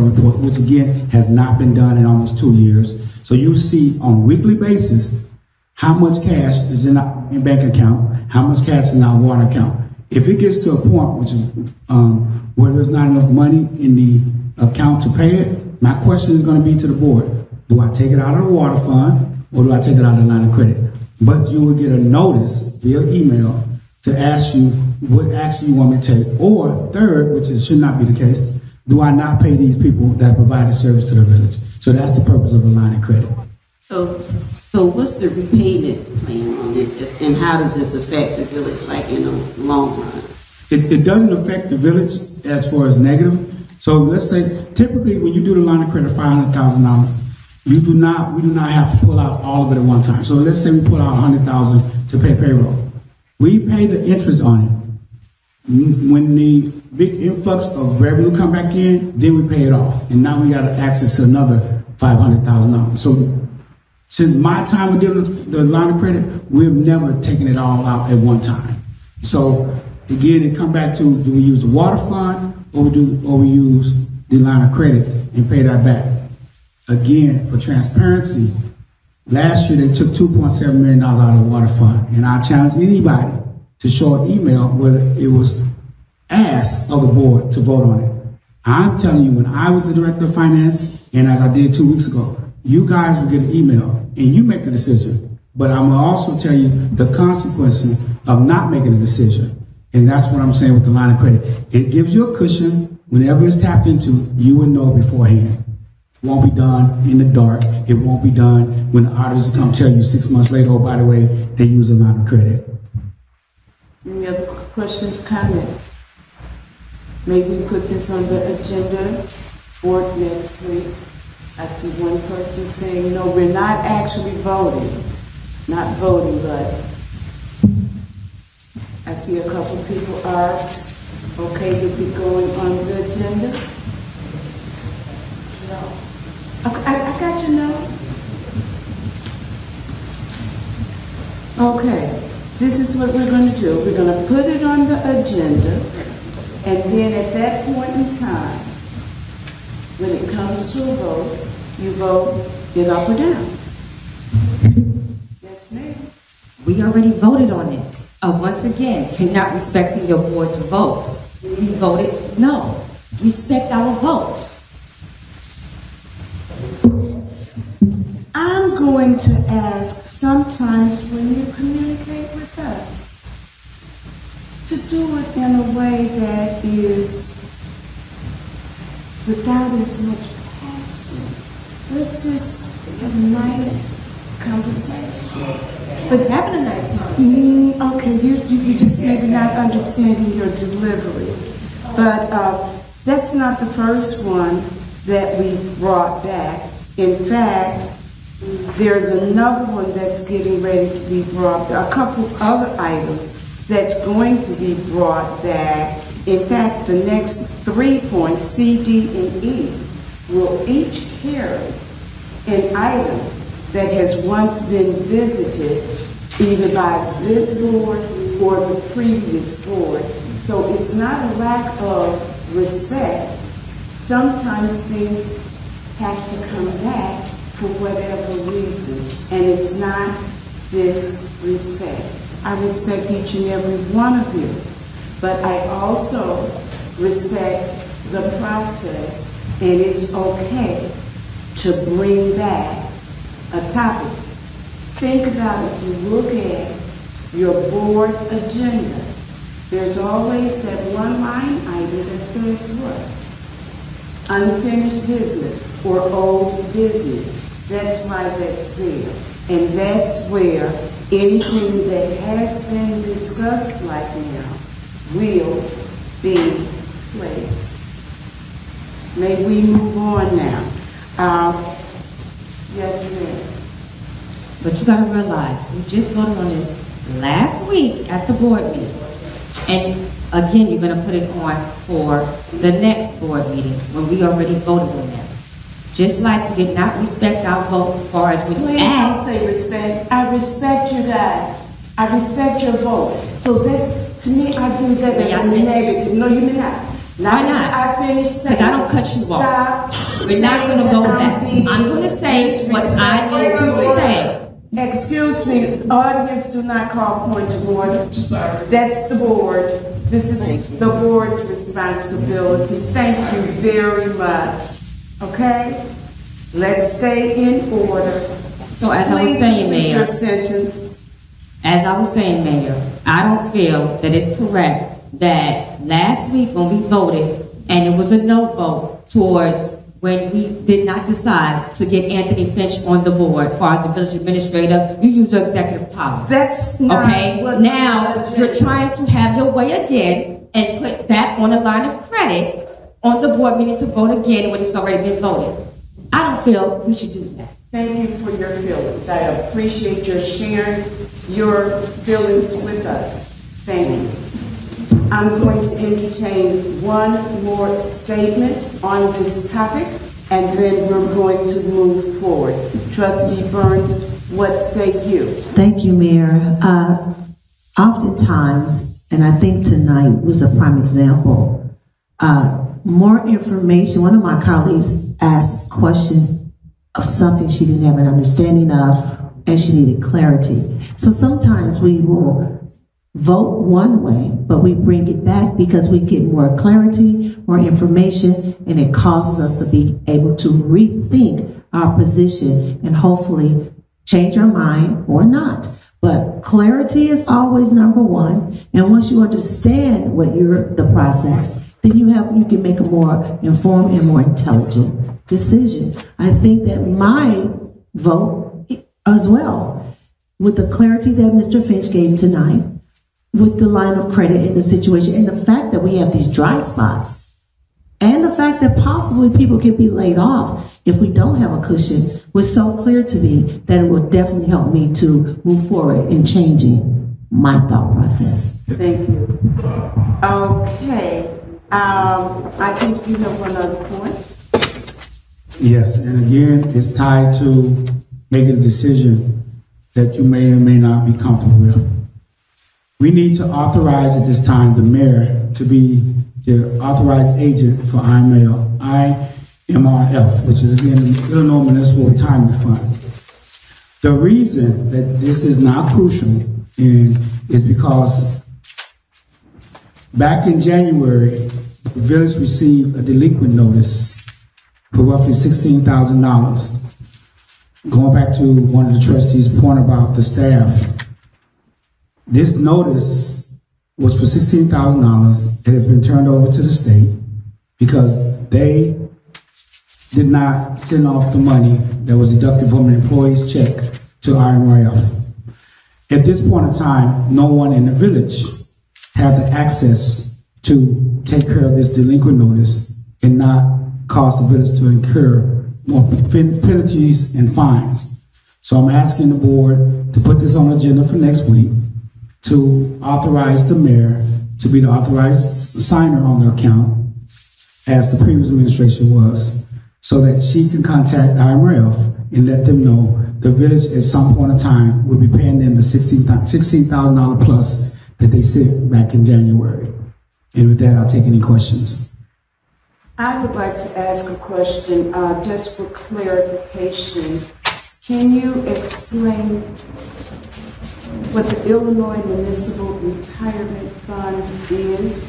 report, which again has not been done in almost 2 years. So you see on a weekly basis how much cash is in our bank account, how much cash is in our water account. If it gets to a point which is where there's not enough money in the account to pay it, my question is going to be to the board: do I take it out of the water fund or do I take it out of the line of credit? But you will get a notice via email to ask you what action you want me to take. Or third, which should not be the case, do I not pay these people that provide a service to the village? So that's the purpose of the line of credit. So what's the repayment plan on this, and how does this affect the village, like in the long run? It doesn't affect the village as far as negative. So let's say typically when you do the line of credit $500,000, we do not have to pull out all of it at one time. So let's say we pull out $100,000 to pay payroll. We pay the interest on it. When the big influx of revenue come back in, then we pay it off. And now we got access to another $500,000. So since my time with dealing with the line of credit, we've never taken it all out at one time. So again, it come back to, do we use the water fund or we use the line of credit and pay that back? Again, for transparency, last year they took $2.7 million out of the water fund, and I challenge anybody to show an email whether it was asked of the board to vote on it. I'm telling you, when I was the director of finance, and as I did 2 weeks ago, you guys will get an email, and you make the decision. But I'm gonna also tell you the consequences of not making a decision, and that's what I'm saying with the line of credit. It gives you a cushion. Whenever it's tapped into, you will know beforehand. It won't be done in the dark. It won't be done when the auditors come tell you 6 months later, oh, by the way, they use a line of credit. Any other questions, comments? Maybe we put this on the agenda for next week. I see one person saying, no, we're not actually voting. Not voting, but I see a couple people are okay with it going on the agenda. No. I got your note. Okay. This is what we're going to do. We're going to put it on the agenda, and then at that point in time, when it comes to a vote, you vote it up or down. Yes, ma'am. We already voted on this. Once again, you're not respecting your board's vote. We voted no. Respect our vote. I'm going to ask sometimes when you communicate with us to do it in a way that is without as much passion. Let's just have a nice conversation. But having a nice conversation. Okay, you just maybe not understanding your delivery. But that's not the first one that we brought back. In fact, there's another one that's getting ready to be brought, a couple of other items that's going to be brought back, In fact, the next 3 points, C, D, and E, will each carry an item that has once been visited either by this board or the previous board. So it's not a lack of respect. Sometimes things have to come back for whatever reason, and it's not disrespect. I respect each and every one of you, but I also respect the process, and it's okay to bring back a topic. Think about it. If you look at your board agenda, there's always that one line item that says what? Unfinished business or old business. That's why that's there. And that's where anything that has been discussed right now will be placed. May we move on now? Yes, ma'am. But you gotta realize, we just voted on this last week at the board meeting. And again, you're gonna put it on for the next board meeting when we already voted on that. Just like we did not respect our vote as far as when you Please don't asked. say respect. I respect you guys. I respect your vote. So that's, to me, I do that May I as a finish? negative. No, you may not. Why not? I finished saying. Because I don't cut you off. Stop. We're not gonna go back. being I'm gonna say what I need to say. Excuse me, audience, do not call point of order. That's the board. This is the board's responsibility. Thank you very much. Okay? Let's stay in order. So as I was saying, Please read Mayor, your sentence. as I was saying, Mayor, I don't feel that it's correct that last week when we voted, and it was a no vote towards when we did not decide to get Anthony Finch on the board for the village administrator, you use your executive power. That's not Okay, what's now on the you're agenda. trying to have your way again and put that on a line of credit on the board meeting to vote again when it's already been voted. I don't feel we should do that. Thank you for your feelings. I appreciate your sharing your feelings with us. Thank you. I'm going to entertain one more statement on this topic, and then we're going to move forward. Trustee Burns, what say you? Thank you, Mayor. Oftentimes, and I think tonight was a prime example, more information. One of my colleagues asked questions of something she didn't have an understanding of, and she needed clarity. So sometimes we will vote one way, but we bring it back because we get more clarity, more information, and it causes us to be able to rethink our position and hopefully change our mind or not. But clarity is always number one. And once you understand the process, then you can make a more informed and more intelligent decision. I think that my vote as well, with the clarity that Mr. Finch gave tonight, with the line of credit in the situation, and the fact that we have these dry spots, and the fact that possibly people can be laid off if we don't have a cushion, was so clear to me that it will definitely help me to move forward in changing my thought process. Thank you. Okay. I think you have one other point. Yes, and again, it's tied to making a decision that you may or may not be comfortable with. We need to authorize at this time the mayor to be the authorized agent for IMRF, which is again the Illinois Municipal Retirement Fund. The reason that this is not crucial is because back in January, the village received a delinquent notice for roughly $16,000. Going back to one of the trustees' point about the staff, this notice was for $16,000. It has been turned over to the state because they did not send off the money that was deducted from an employee's check to IMRF. At this point in time, no one in the village had the access to take care of this delinquent notice and not cause the village to incur more penalties and fines. So I'm asking the board to put this on the agenda for next week to authorize the mayor to be the authorized signer on the account, as the previous administration was, so that she can contact IMRF and let them know the village at some point in time will be paying them the $16,000 plus that they said back in January. And with that, I'll take any questions. I would like to ask a question, just for clarification. Can you explain what the Illinois Municipal Retirement Fund is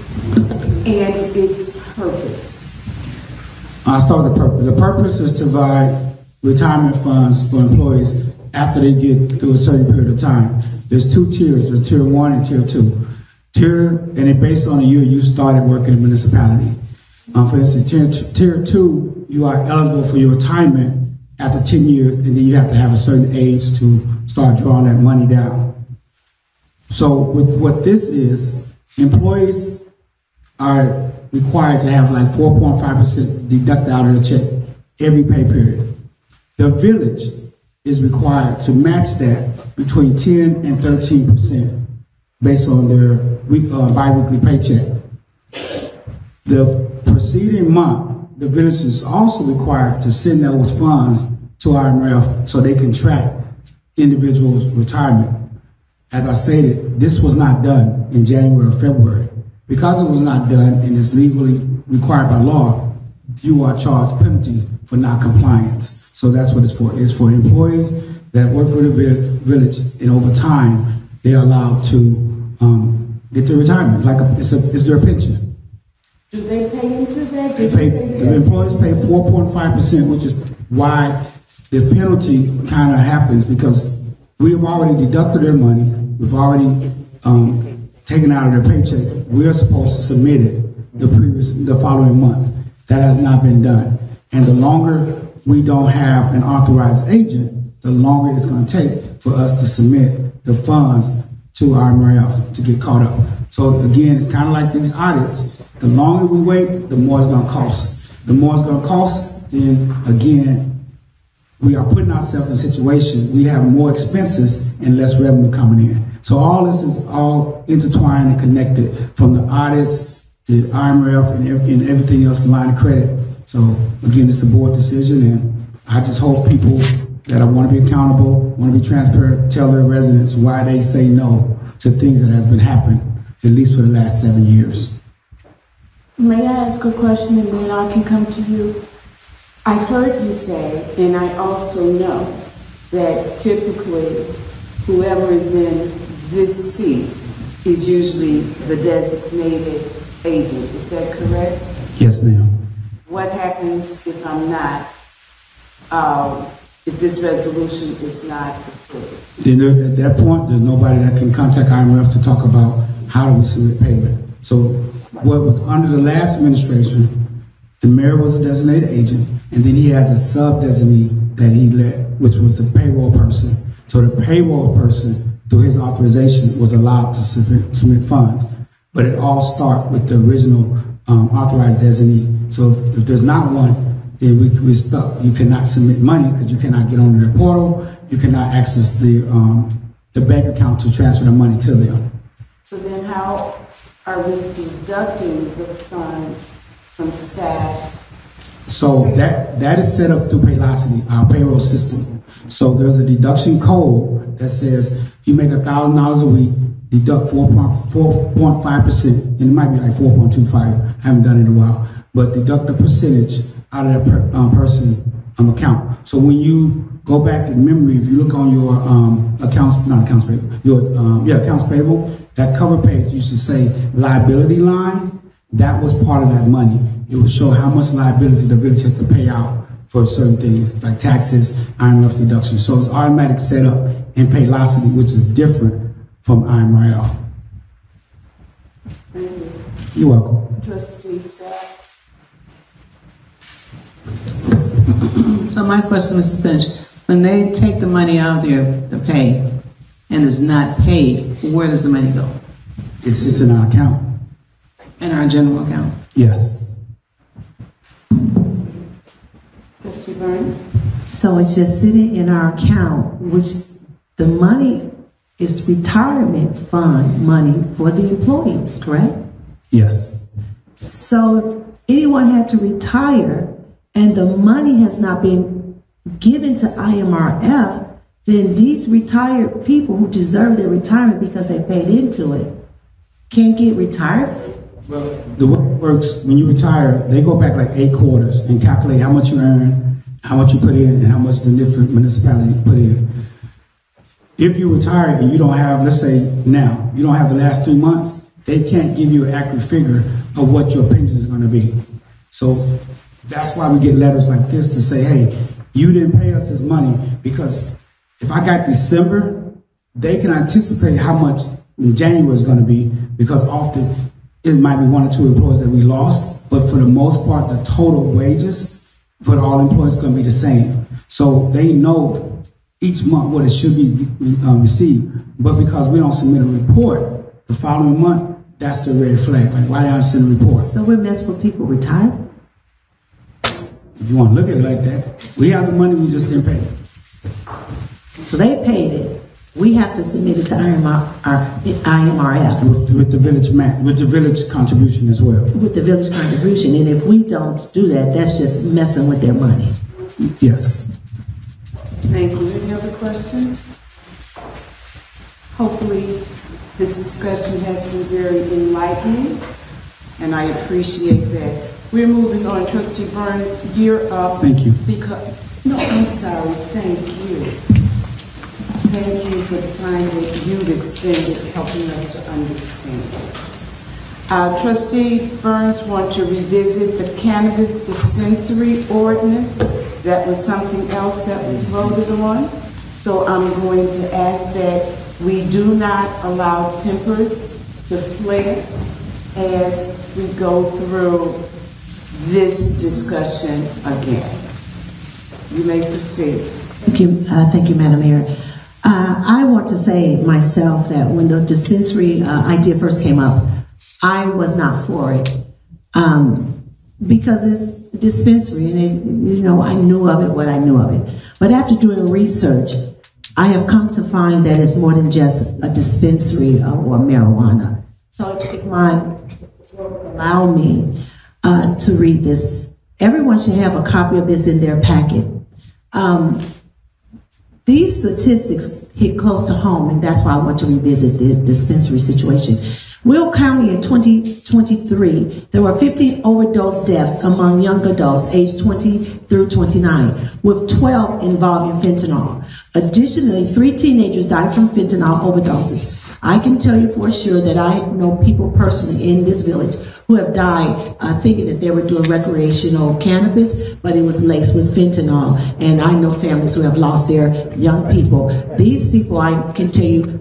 and its purpose? I'll start with the purpose. The purpose is to provide retirement funds for employees after they get through a certain period of time. There's two tiers, there's tier 1 and tier 2. And it's based on the year you started working in a municipality. For instance, tier 2, you are eligible for your retirement after 10 years, and then you have to have a certain age to start drawing that money down. So with what this is, employees are required to have like 4.5% deducted out of their check every pay period. The village is required to match that between 10 and 13% based on their bi-weekly paycheck. The preceding month, the village is also required to send those funds to IMRF so they can track individuals' retirement. As I stated, this was not done in January or February. Because it was not done and is legally required by law, you are charged penalty for non-compliance. So that's what it's for. It's for employees that work for the village, and over time, they are allowed to get their retirement. It's their pension. Do they pay into that? The employees pay 4.5%, which is why the penalty kind of happens, because we have already deducted their money. We've already taken out of their paycheck. We are supposed to submit it the following month. That has not been done. And the longer we don't have an authorized agent, the longer it's going to take for us to submit the funds to IMRF to get caught up. So again, it's kind of like these audits. The longer we wait, the more it's going to cost. The more it's going to cost, then again, we are putting ourselves in a situation, we have more expenses and less revenue coming in. So all this is all intertwined and connected, from the audits, the IMRF, and everything else, the line of credit. So again, it's the board decision, and I just hope people that want to be accountable, want to be transparent, tell their residents why they say no to things that has been happening, at least for the last 7 years. May I ask a question and then I can come to you? I heard you say, and I also know, that typically whoever is in this seat is usually the designated agent. Is that correct? Yes, ma'am. What happens if I'm not, if this resolution is not approved? Then at that point, there's nobody that can contact IMRF to talk about how do we submit payment. So what was under the last administration, the mayor was a designated agent, and then he has a sub-designee that he led, which was the payroll person. So the payroll person, through his authorization, was allowed to submit funds. But it all starts with the original authorized designee. So if there's not one, then we're stuck. You cannot submit money because you cannot get on their portal. You cannot access the bank account to transfer the money to them. So then how are we deducting the funds from staff? So that is set up through Paylocity, our payroll system. So there's a deduction code that says you make $1,000 a week, deduct 4.5%, and it might be like 4.25. I haven't done it in a while, but deduct the percentage out of that person account. So when you go back in memory, if you look on your accounts payable, that cover page used to say liability line. That was part of that money. It would show how much liability the village had to pay out for certain things like taxes, IMRF deductions. So it's automatic set up in Paylocity, which is different from IMRF. Thank you. You're welcome. Trustee Sapp. So my question, Mr. Finch, when they take the money out of the pay and it's not paid, where does the money go? It's in our account. In our general account? Yes. Trustee Burns. So it's just sitting in our account, which the money is retirement fund money for the employees, correct? Yes. So anyone had to retire and the money has not been given to IMRF, then these retired people who deserve their retirement because they paid into it can't get retired? Well, the way it works, when you retire, they go back like 8 quarters and calculate how much you earn, how much you put in, and how much the different municipality put in. If you retire and you don't have, let's say now, you don't have the last 3 months, they can't give you an accurate figure of what your pension is going to be. So that's why we get letters like this to say, hey, you didn't pay us this money, because if I got December, they can anticipate how much in January is going to be, because often it might be 1 or 2 employees that we lost, but for the most part, the total wages for all employees is going to be the same. So they know each month what it should be received, but because we don't submit a report the following month, that's the red flag. Like, why don't you send a report? So we're messing with people retired? If you want to look at it like that, we have the money, we just didn't pay it. So they paid it. We have to submit it to IMRF. With the village with the village contribution as well. With the village contribution. And if we don't do that, that's just messing with their money. Yes. Thank you. Any other questions? Hopefully, this discussion has been very enlightening, and I appreciate that. We're moving on. Trustee Burns, you're up. Thank you. No, I'm sorry. Thank you. Thank you for the time that you've expended helping us to understand. Trustee Burns wants to revisit the cannabis dispensary ordinance. That was something else that was voted on. So I'm going to ask that we do not allow tempers to flare as we go through this discussion again. You may proceed. Thank you, Madam Mayor. I want to say myself that when the dispensary idea first came up, I was not for it because it's a dispensary, and I knew of it what I knew of it. But after doing research, I have come to find that it's more than just a dispensary or marijuana. So if my allow me to read this, everyone should have a copy of this in their packet. These statistics hit close to home, and that's why I want to revisit the dispensary situation. Will County in 2023, there were 15 overdose deaths among young adults aged 20 through 29, with 12 involving fentanyl. Additionally, 3 teenagers died from fentanyl overdoses. I can tell you for sure that I know people personally in this village who have died thinking that they were doing recreational cannabis, but it was laced with fentanyl. And I know families who have lost their young people. These people, I can tell you,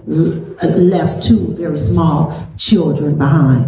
left 2 very small children behind.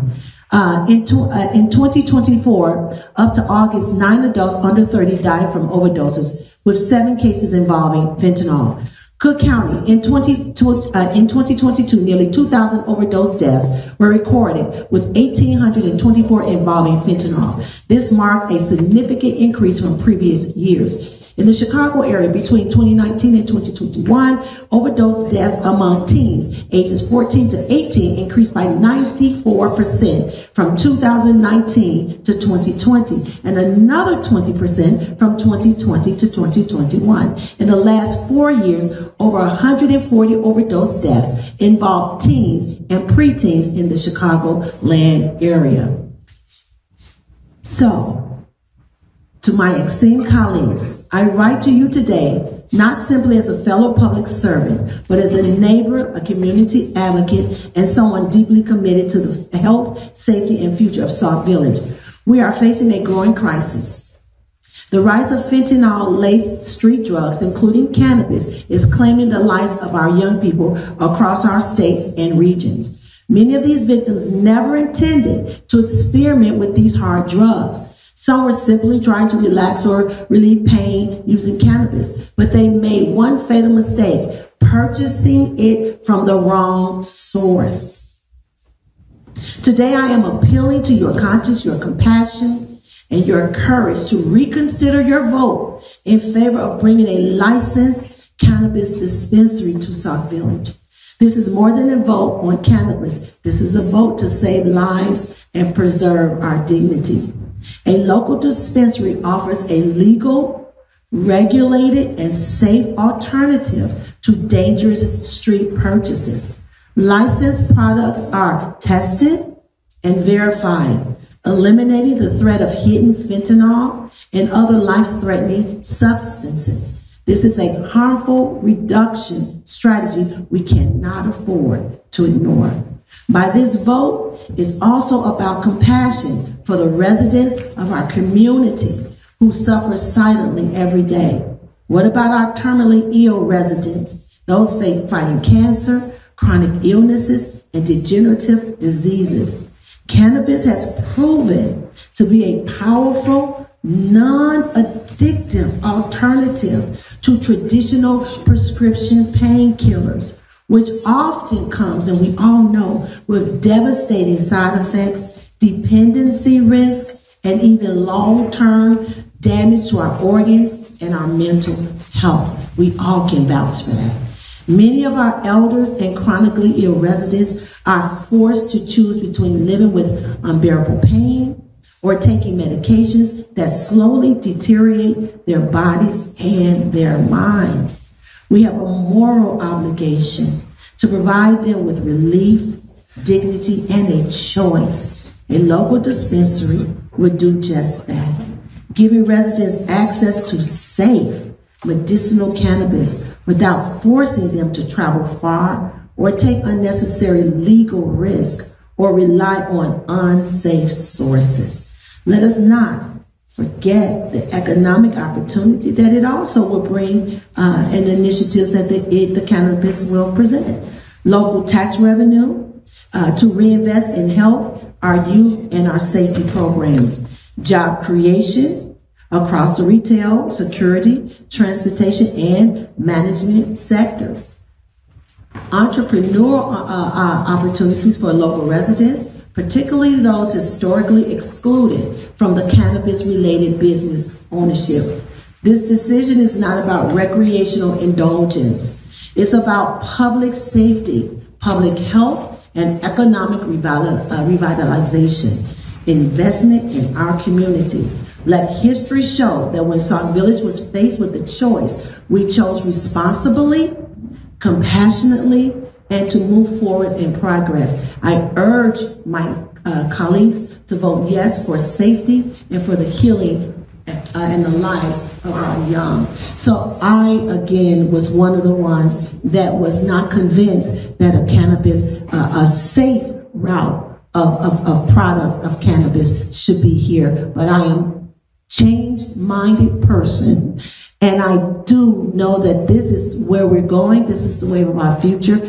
In 2024, up to August, 9 adults under 30 died from overdoses, with 7 cases involving fentanyl. Cook County, in 2022, nearly 2,000 overdose deaths were recorded, with 1,824 involving fentanyl. This marked a significant increase from previous years. In the Chicago area, between 2019 and 2021, overdose deaths among teens ages 14 to 18 increased by 94% from 2019 to 2020, and another 20% from 2020 to 2021. In the last 4 years, over 140 overdose deaths involved teens and preteens in the Chicagoland area. So, to my esteemed colleagues, I write to you today, not simply as a fellow public servant, but as a neighbor, a community advocate, and someone deeply committed to the health, safety, and future of Sauk Village. We are facing a growing crisis. The rise of fentanyl-laced street drugs, including cannabis, is claiming the lives of our young people across our states and regions. Many of these victims never intended to experiment with these hard drugs. Some were simply trying to relax or relieve pain using cannabis, but they made one fatal mistake, purchasing it from the wrong source. Today, I am appealing to your conscience, your compassion, and your courage to reconsider your vote in favor of bringing a licensed cannabis dispensary to Sauk Village. This is more than a vote on cannabis. This is a vote to save lives and preserve our dignity. A local dispensary offers a legal, regulated, and safe alternative to dangerous street purchases. Licensed products are tested and verified, eliminating the threat of hidden fentanyl and other life-threatening substances. This is a harmful reduction strategy we cannot afford to ignore. By this vote is also about compassion for the residents of our community who suffer silently every day. What about our terminally ill residents, those fighting cancer, chronic illnesses, and degenerative diseases? Cannabis has proven to be a powerful, non-addictive alternative to traditional prescription painkillers, which often comes, and we all know, with devastating side effects, dependency risk, and even long-term damage to our organs and our mental health. We all can vouch for that. Many of our elders and chronically ill residents are forced to choose between living with unbearable pain or taking medications that slowly deteriorate their bodies and their minds. We have a moral obligation to provide them with relief, dignity, and a choice. A local dispensary would do just that, giving residents access to safe medicinal cannabis without forcing them to travel far or take unnecessary legal risk or rely on unsafe sources. Let us not forget the economic opportunity that it also will bring and initiatives that the cannabis will present. Local tax revenue to reinvest in health, our youth, and our safety programs. Job creation across the retail, security, transportation, and management sectors. Entrepreneurial opportunities for local residents, particularly those historically excluded from the cannabis-related business ownership. This decision is not about recreational indulgence. It's about public safety, public health, and economic revitalization, investment in our community. Let history show that when Sauk Village was faced with the choice, we chose responsibly, compassionately, and to move forward in progress. I urge my colleagues to vote yes for safety and for the healing and the lives of our young. So I, again, was one of the ones that was not convinced that a cannabis, a safe route of product of cannabis should be here. But I am changed-minded person, and I do know that this is where we're going. This is the way of our future.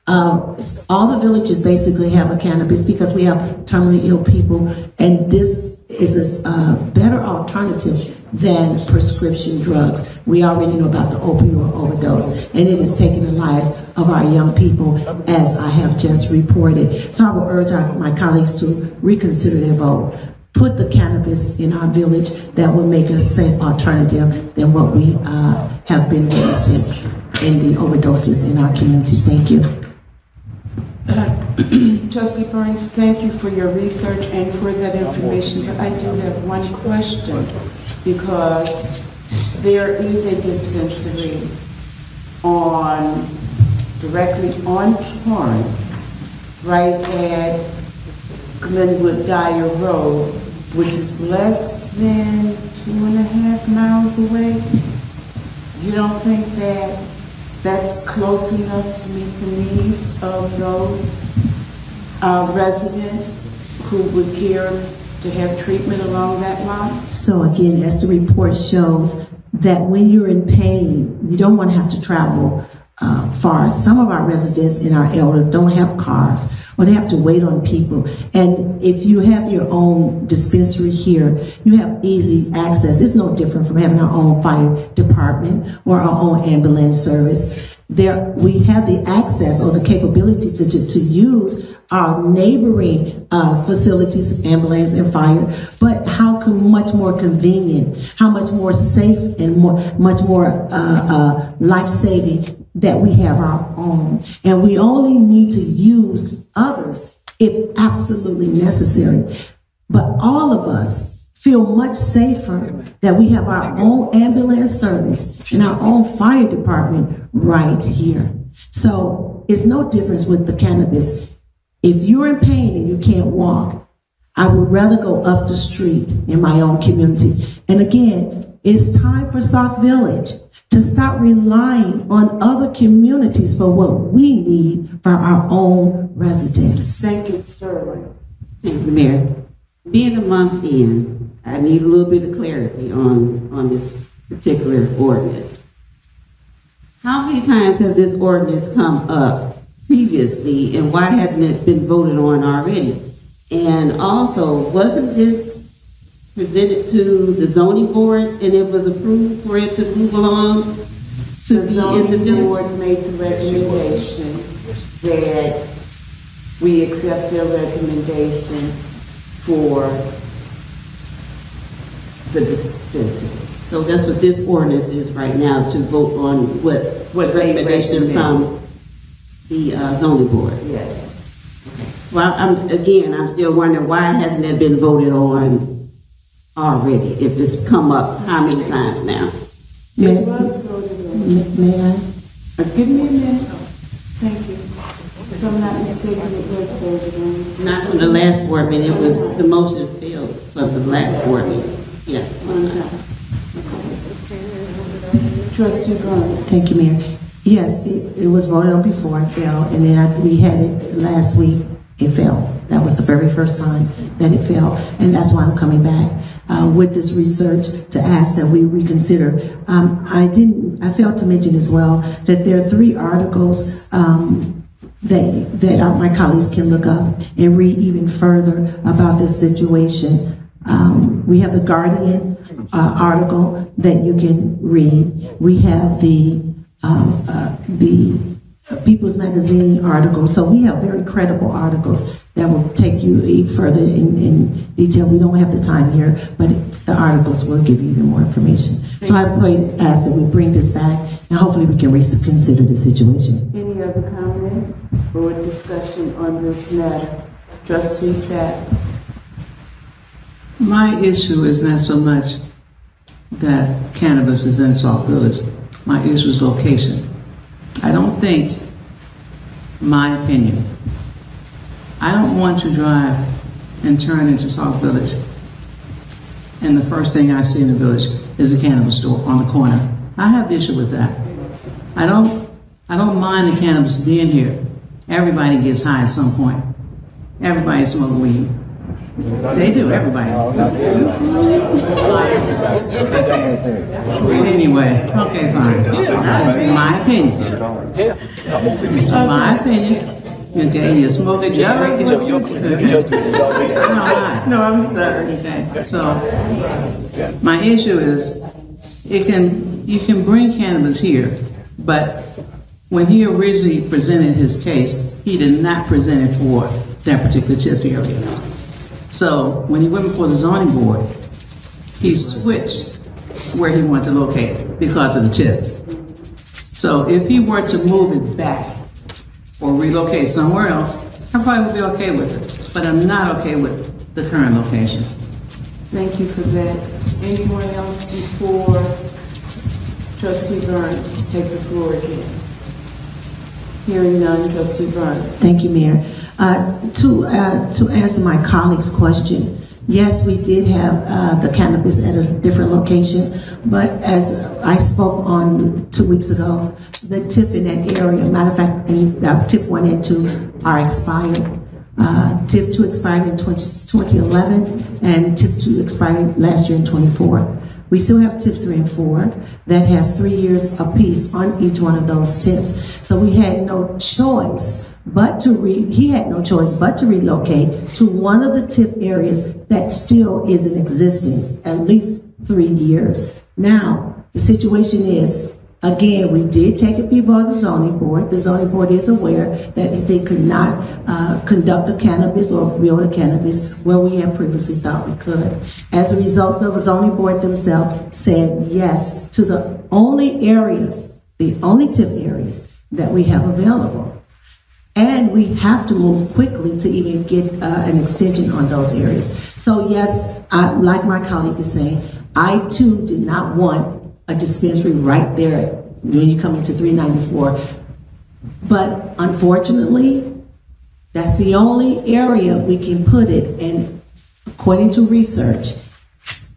All the villages basically have a cannabis because we have terminally ill people, and this is a better alternative than prescription drugs. We already know about the opioid overdose, and it is taking the lives of our young people, as I have just reported. So I will urge my colleagues to reconsider their vote. Put the cannabis in our village. That will make it a safe alternative than what we have been witnessing in the overdoses in our communities. Thank you. Trustee Burns, thank you for your research and for that information, but I do have one question, because there is a dispensary directly on Torrance, right at Glenwood Dyer Road, which is less than 2.5 miles away. You don't think that that's close enough to meet the needs of those residents who would care to have treatment along that line? So again, as the report shows, that when you're in pain, you don't want to have to travel far. Some of our residents in our elder don't have cars, or they have to wait on people. And if you have your own dispensary here, you have easy access. It's no different from having our own fire department or our own ambulance service. There, we have the access or the capability to use our neighboring facilities, ambulance and fire, but how much more convenient, how much more safe and much more life-saving that we have our own, and we only need to use others if absolutely necessary. But all of us feel much safer that we have our own ambulance service and our own fire department right here. So it's no difference with the cannabis. If you're in pain and you can't walk, I would rather go up the street in my own community. And again, it's time for Sauk Village to stop relying on other communities for what we need for our own residents. Thank you, sir. Thank you, Mayor. Being a month in, I need a little bit of clarity on this particular ordinance. How many times has this ordinance come up previously, and why hasn't it been voted on already? And also, wasn't this presented to the zoning board and it was approved for it to move along to The be in the zoning village? board made the recommendation that we accept their recommendation for the dispensary. So that's what this ordinance is right now, to vote on what they recommendation recommend. from the zoning board. Yes. So I'm still wondering, why hasn't it been voted on already? If it's come up how many times now? May, It was voted on. may I? Give me a minute. Thank you. If I'm not mistaken, it was voted on. Not from the last board meeting, it was, the motion failed from the last board meeting. Yes. Trustee Garner. Thank you, Mayor. Yes, it was voted on before it fell, and then we had it last week, it fell. That was the very first time that it fell, and that's why I'm coming back with this research to ask that we reconsider. I failed to mention as well that there are 3 articles that my colleagues can look up and read even further about this situation. We have the Guardian article that you can read. We have the People's Magazine article. So we have very credible articles that will take you further in detail. We don't have the time here, but the articles will give you even more information. So I ask that we bring this back, and hopefully we can reconsider the situation. Any other comment or discussion on this matter? Trustee Sapp. My issue is not so much that cannabis is in Sauk Village. My issue is location. I don't think, my opinion, I don't want to drive and turn into Sauk Village, and the first thing I see in the village is a cannabis store on the corner. I have issue with that. I don't mind the cannabis being here. Everybody gets high at some point. Everybody smokes weed. They do, everybody. Anyway, okay, fine. That's my opinion. It's my opinion. Okay, you smoke it, you drink it. No, I'm sorry. Okay, so my issue is, you can bring cannabis here, but when he originally presented his case, he did not present it for that particular TIF area. So when he went before the zoning board, he switched where he wanted to locate it because of the TIF. So if he were to move it back or relocate somewhere else, I probably would be okay with it. But I'm not okay with the current location. Thank you for that. Anyone else before Trustee Burns take the floor again? Hearing none, Trustee Burns. Thank you, Mayor. To answer my colleague's question, yes, we did have the cannabis at a different location, but as I spoke on 2 weeks ago, the TIF in that area, matter of fact, TIF 1 and 2 are expired. TIF 2 expired in 2011, and TIF 2 expired last year in 24. We still have TIF 3 and 4 that has 3 years apiece on each one of those TIFs. So we had no choice but to relocate to one of the TIF areas that still is in existence at least 3 years. Now, the situation is, again, we did take it before the zoning board. The zoning board is aware that they could not conduct a cannabis or build a cannabis where we had previously thought we could. As a result, the zoning board themselves said yes to the only areas the only tip areas that we have available. And we have to move quickly to even get an extension on those areas. So yes, like my colleague is saying, I too did not want a dispensary right there when you come into 394. But unfortunately, that's the only area we can put it. And according to research,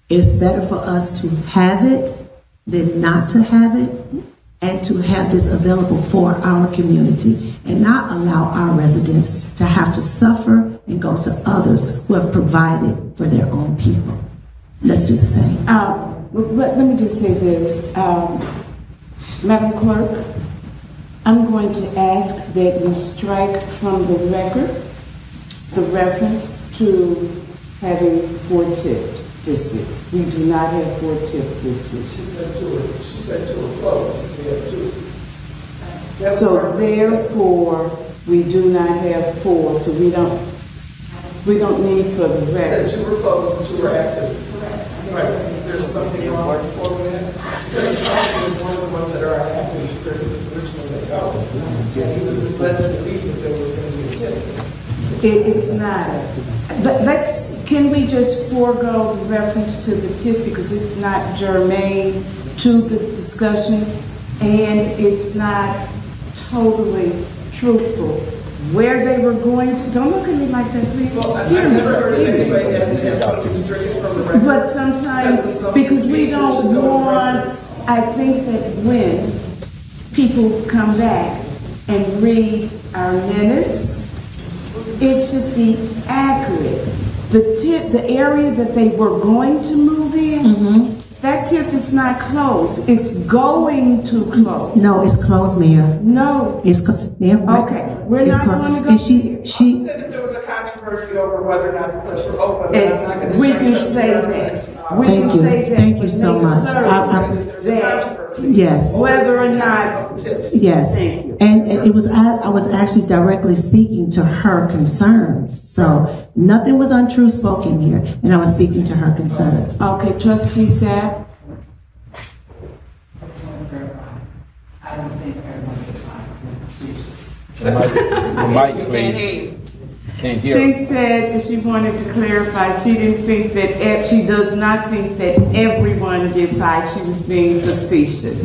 it's better for us to have it than not to have it, and to have this available for our community and not allow our residents to have to suffer and go to others who have provided for their own people. Let's do the same. Let me just say this. Madam Clerk, I'm going to ask that you strike from the record the reference to having 4 tip districts. We do not have 4 tip districts. She said two are closed. We have 2. So therefore, we do not have 4. So we don't need for the She record. said 2 were closed and 2 were active. Right. There's something wrong with that. Because the problem is one of the ones that are active is originally go. And he was misled to believe that there was going to be a tip. It's not. But can we just forego the reference to the tip because it's not germane to the discussion and it's not totally truthful. Where they were going to, don't look at me like that, please. Well, I've never heard of anybody has to have something stricken from the record. But sometimes, because we don't want, I think that when people come back and read our minutes, it should be accurate. The area that they were going to move in, that tip is not closed. It's going to close. No, it's closed, Mayor. No. It's Okay. We're it's not closed. going to go. And she said that there was a controversy over whether or not the place were open. We can say that. We Thank can you. say that. Thank you but so make much. certain that yes. whether or not. Yes. Thank you. And it was I was actually directly speaking to her concerns. So nothing was untrue spoken here, and I was speaking to her concerns. Okay, Trustee Sapp. I don't think everyone's facetious. The mic, please. Can't hear. She said that she wanted to clarify. She didn't think that she does not think that everyone gets high. She was being facetious.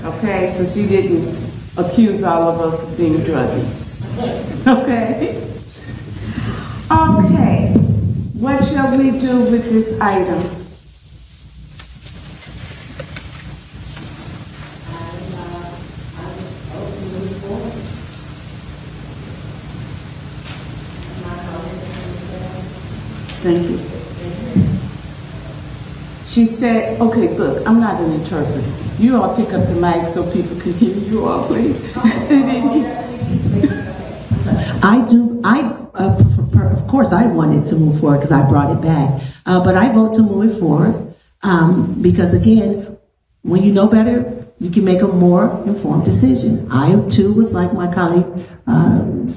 Okay, so she didn't accuse all of us of being druggies. Okay. Okay. What shall we do with this item? Thank you. She said, okay, look, I'm not an interpreter. You all pick up the mic so people can hear you all, please. Of course, I wanted to move forward because I brought it back. But I vote to move it forward because, again, when you know better, you can make a more informed decision. I, too, was like my colleague,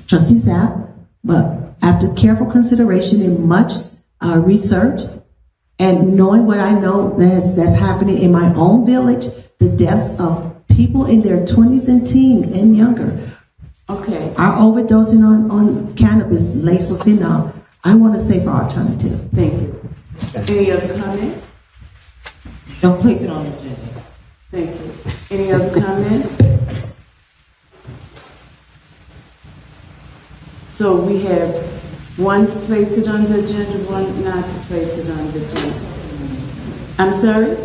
Trustee Sapp, but after careful consideration and much research and knowing what I know that's happening in my own village, the deaths of people in their 20s and teens and younger Okay. are overdosing on cannabis laced with phenol. I want a safer alternative. Thank you. Any other comment? Don't place it on the agenda. Thank you. Any other comment? So we have one to place it on the agenda, one not to place it on the agenda. I'm sorry?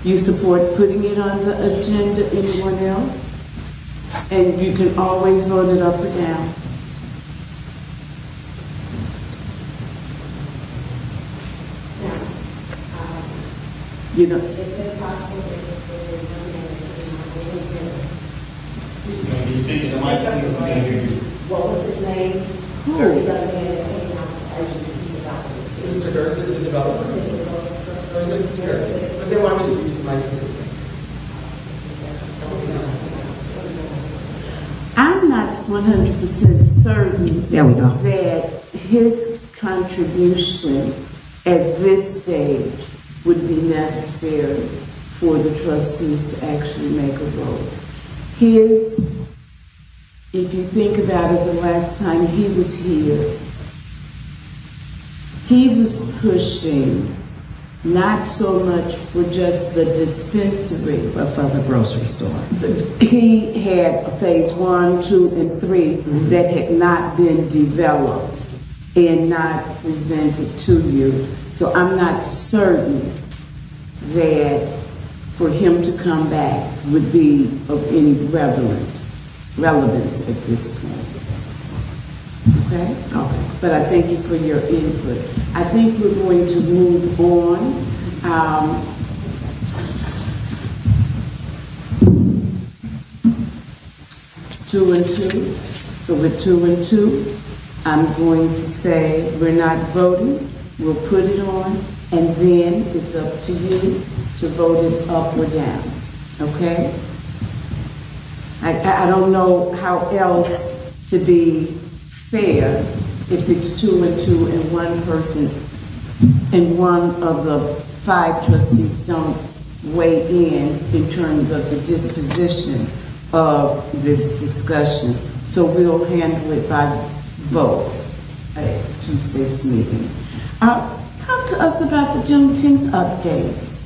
You support putting it on the agenda, anyone else? And you can always vote it up or down. You know, Is it possible that if they He's thinking the mic, please, we can't hear you. what was his name? Who? The young man that came out to urgency about this. Mr. Garza, the developer. Mr. Garza, yes. But they want you to use the mic. I'm not 100% certain There we go. that his contribution at this stage would be necessary for the trustees to actually make a vote. If you think about it, the last time he was here, he was pushing not so much for just the dispensary, But for the grocery store. He had phase 1, 2, and 3 that had not been developed and not presented to you. So I'm not certain that for him to come back would be of any relevance at this point. Okay? Okay. But I thank you for your input. I think we're going to move on. 2 and 2. So with 2 and 2, I'm going to say we're not voting. We'll put it on, and then it's up to you to vote it up or down. Okay? I don't know how else to be fair if it's 2 and 2 and one person and one of the 5 trustees don't weigh in terms of the disposition of this discussion. So we'll handle it by vote at Tuesday's meeting. Talk to us about the Juneteenth update.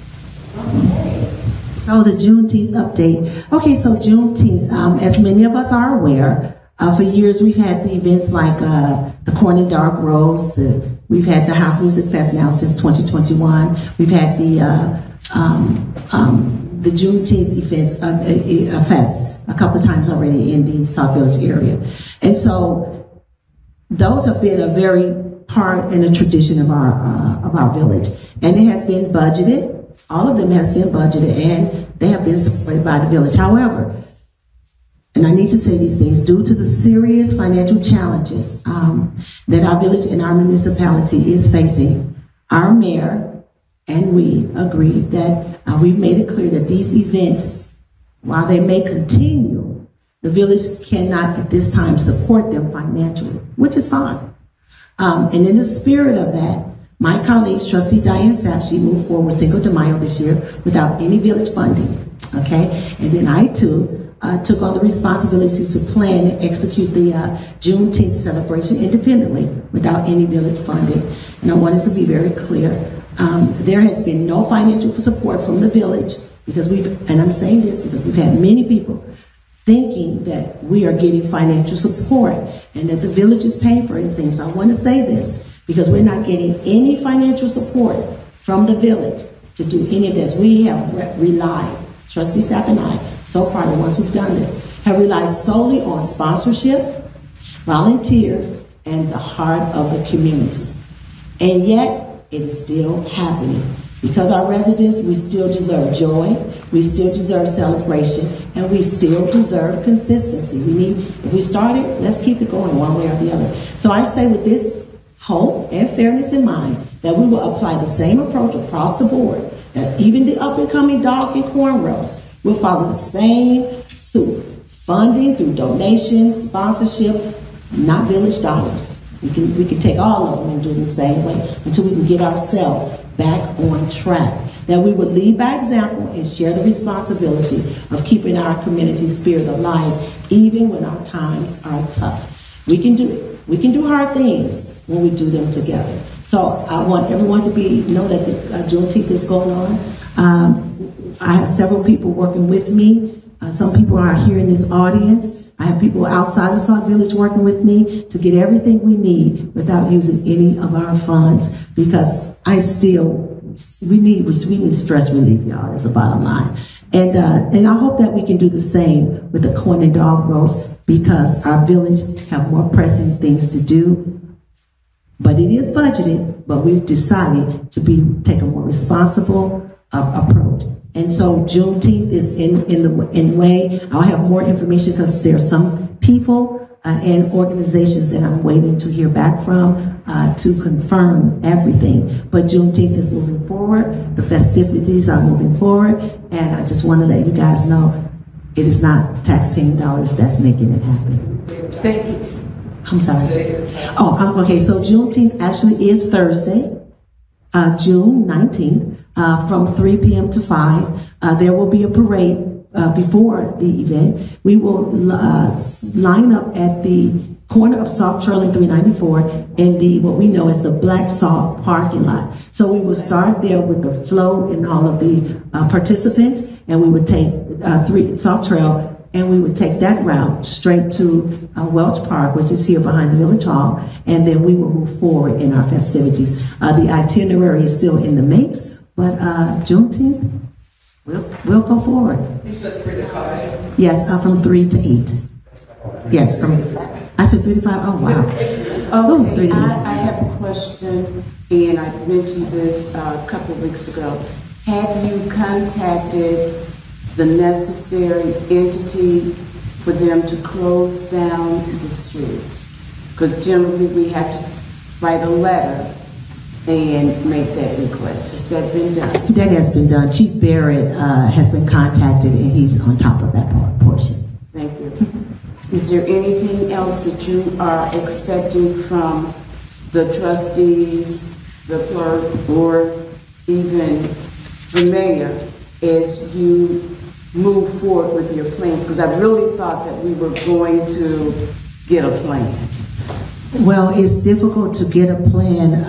Okay. So the Juneteenth update. Okay, so Juneteenth, as many of us are aware, for years we've had the events like the Corn and Dark Rose, we've had the House Music Fest now since 2021. We've had the Juneteenth fest a couple of times already in the Sauk Village area. And so those have been a very part and a tradition of our village. And it has been budgeted. All of them has been budgeted, and they have been supported by the village. However, and I need to say these things, due to the serious financial challenges that our village and our municipality is facing, our mayor and we agree that we've made it clear that these events, while they may continue, the village cannot at this time support them financially, which is fine. And in the spirit of that, my colleague, Trustee Diane Sapp, she moved forward Cinco de Mayo this year without any village funding, okay? And then I, too, took on the responsibility to plan and execute the Juneteenth celebration independently without any village funding. And I wanted to be very clear, there has been no financial support from the village because and I'm saying this because we've had many people thinking that we are getting financial support and that the village is paying for anything. So I want to say this because we're not getting any financial support from the village to do any of this. We have relied, Trustee Sapp and I, so far the ones who've done this, have relied solely on sponsorship, volunteers, and the heart of the community. And yet, it is still happening. Because our residents, we still deserve joy, we still deserve celebration, and we still deserve consistency. If we start it, let's keep it going one way or the other. So I say with this hope and fairness in mind, that we will apply the same approach across the board, that even the up-and-coming dog and cornrows will follow the same suit. Funding through donations, sponsorship, not village dollars. We can take all of them and do it the same way until we can get ourselves back on track. That we would lead by example and share the responsibility of keeping our community spirit alive, even when our times are tough. We can do it. We can do hard things when we do them together. So I want everyone to know that the Juneteenth is going on. I have several people working with me. Some people are here in this audience. I have people outside of Sauk Village working with me to get everything we need without using any of our funds because we need stress relief, y'all. That's the bottom line. And I hope that we can do the same with the Corn and Dog Roast because our village have more pressing things to do. But it is budgeted, but we've decided to take a more responsible approach. And so Juneteenth is in way. I'll have more information because there are some people and organizations that I'm waiting to hear back from to confirm everything. But Juneteenth is moving forward. The festivities are moving forward. And I just want to let you guys know it is not taxpaying dollars that's making it happen. Thank you. I'm sorry. Oh, okay. So Juneteenth actually is Thursday, June 19th from 3 p.m. to 5. There will be a parade before the event. We will line up at the corner of Sauk Trail and 394 in the what we know as the Black Sauk parking lot. So we will start there with the flow and all of the participants, and we would take Sauk Trail, and we would take that route straight to Welch Park, which is here behind the Village Hall, and then we will move forward in our festivities. The itinerary is still in the mix, but Juneteenth, we'll go forward. You said 3 to 5? Yes, from 3 to 8. Yes, I said 3 to 5. Oh, wow. Okay, 3 to 8. I have a question, and I mentioned this a couple of weeks ago. Have you contacted the necessary entity for them to close down the streets? Because generally we have to write a letter and make that request. Has that been done? That has been done. Chief Barrett has been contacted, and he's on top of that portion. Thank you. Is there anything else that you are expecting from the trustees, the clerk, or even the mayor as you move forward with your plans? Because I really thought that we were going to get a plan. Well, it's difficult to get a plan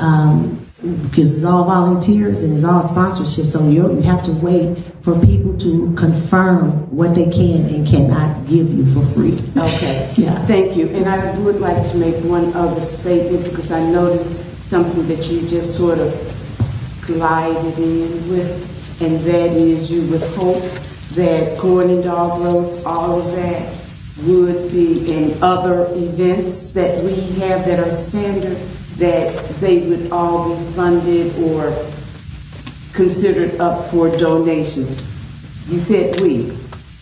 because it's all volunteers and it's all sponsorship, so you have to wait for people to confirm what they can and cannot give you for free. Okay. Yeah. Thank you. And I would like to make one other statement because I noticed something that you just sort of glided in with, and that is you would hope that corn and dog roast, all of that, would be in other events that we have that are standard, that they would all be funded or considered up for donations. You said we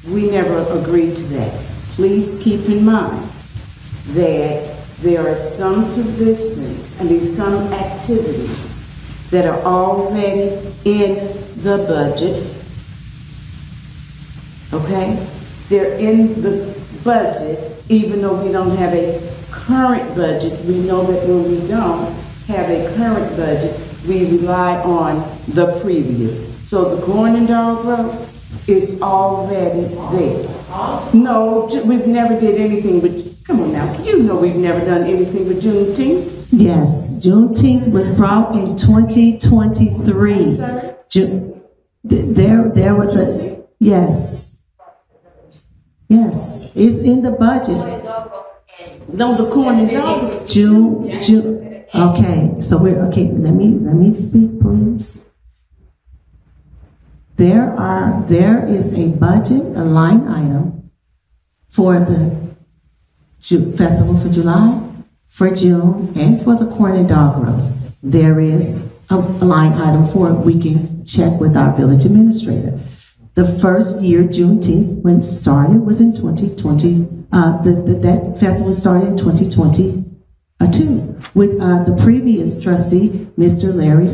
never agreed to that. Please keep in mind that there are some positions, some activities that are already in the budget, okay? They're in the budget, even though we don't have a current budget. We know that when we don't have a current budget, we rely on the previous. So the corn and dog roast is already there. No, we've never did anything but, come on now, you know we've never done anything but Juneteenth. Yes, Juneteenth was brought in 2023. There was a, yes, it's in the budget. No, the corn and dog. June. Okay, so let me speak, please. There is a budget, a line item for the Festival for July, for June, and for the corn and dog roast. There is a line item for it. We can check with our village administrator. The first year Juneteenth, when it started, was in 2020. That festival started in 2022 with the previous trustee, Mr. Larry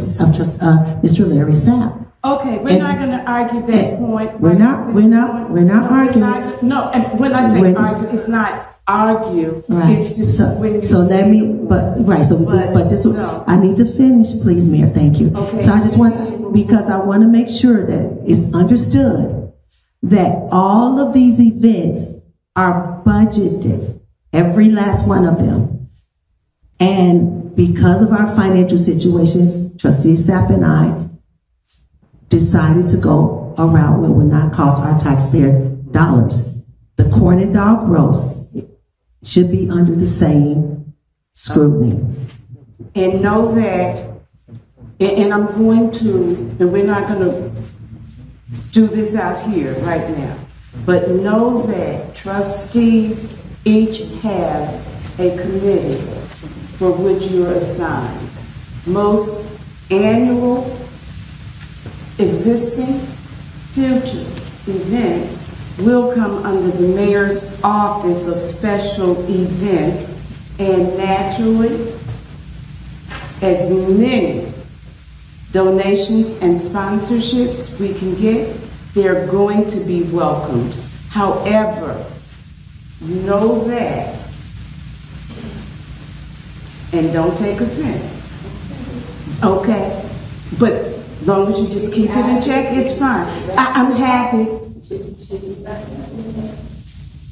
Sapp. Okay, we're not going to argue that point. We're not arguing. No, and when I say argue, it's not argue. Right. It's just I need to finish, please, Mayor. Thank you. Okay. So I want to make sure that it's understood that all of these events are budgeted, every last one of them. And because of our financial situations, Trustee Sapp and I decided to go a route where it would not cost our taxpayer dollars. The corn and dog roast should be under the same scrutiny. And know that, and I'm going to, and we're not going to do this out here right now, but know that trustees each have a committee for which you're assigned. Most annual, existing, future events will come under the mayor's office of special events, and naturally, as many donations and sponsorships we can get, they're going to be welcomed. However, know that, and don't take offense, okay? But As long as you just keep it in check, it's fine. I'm happy.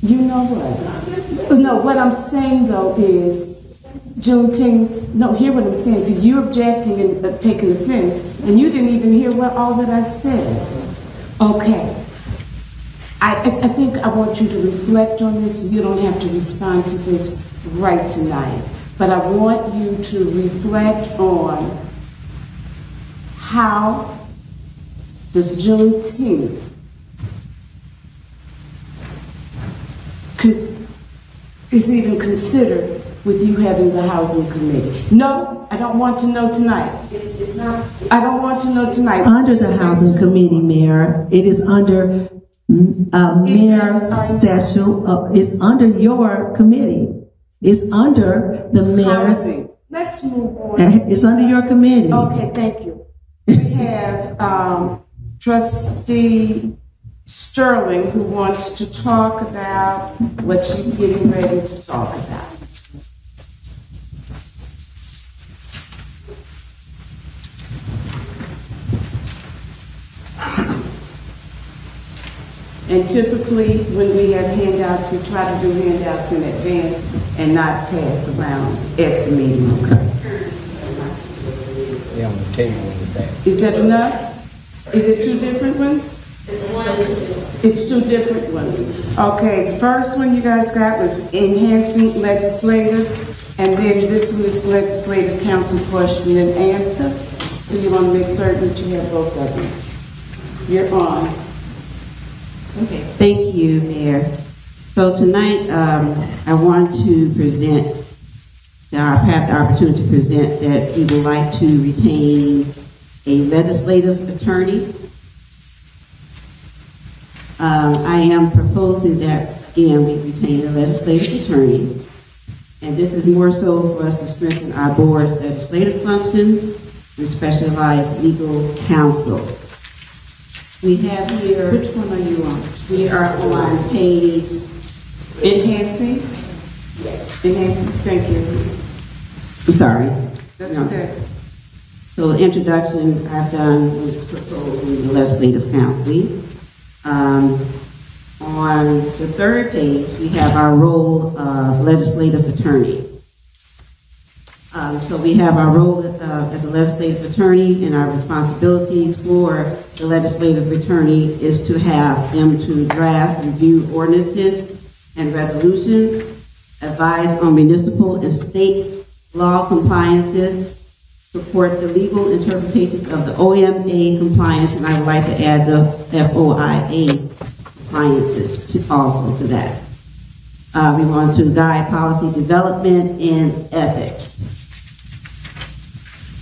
You know what? No, what I'm saying though is Juneteenth. No, hear what I'm saying. So you're objecting and taking offense, and you didn't even hear all that I said. Okay. I think I want you to reflect on this. You don't have to respond to this right tonight, but I want you to reflect on how does Juneteenth is even considered with you having the housing committee. No, I don't want to know tonight. It's not. I don't want to know tonight. Under the housing committee, Mayor, it is under Mayor Special, it's under your committee. It's under the mayor's. Housing. Let's move on. It's under your committee. Okay, thank you. We have Trustee Sterling who wants to talk about what she's getting ready to talk about. And typically, when we have handouts, we try to do handouts in advance and not pass around at the meeting, okay? Yeah, on the table in the back. Is that enough? Is it two different ones? It's two different ones. Okay, the first one you guys got was enhancing legislative, and then this one is legislative council question and answer. So you want to make certain that you have both of them. You're on. Okay, thank you, Mayor. So tonight, I want to present, have the opportunity to present that we would like to retain a legislative attorney. I am proposing that, again, we retain a legislative attorney. And this is more so for us to strengthen our board's legislative functions and specialized legal counsel. We have here, Which one are you on? we are on page, Enhancing? Yes. Enhancing, thank you. I'm sorry. That's No. okay. So the introduction I've done was proposing the legislative counsel. On the third page, we have our role of legislative attorney. So we have our role as a legislative attorney, and our responsibilities for the legislative attorney is to have them to draft, review ordinances and resolutions, advise on municipal and state law compliances, support the legal interpretations of the OMA compliance, and I would like to add the FOIA compliances also to that. We want to guide policy development and ethics.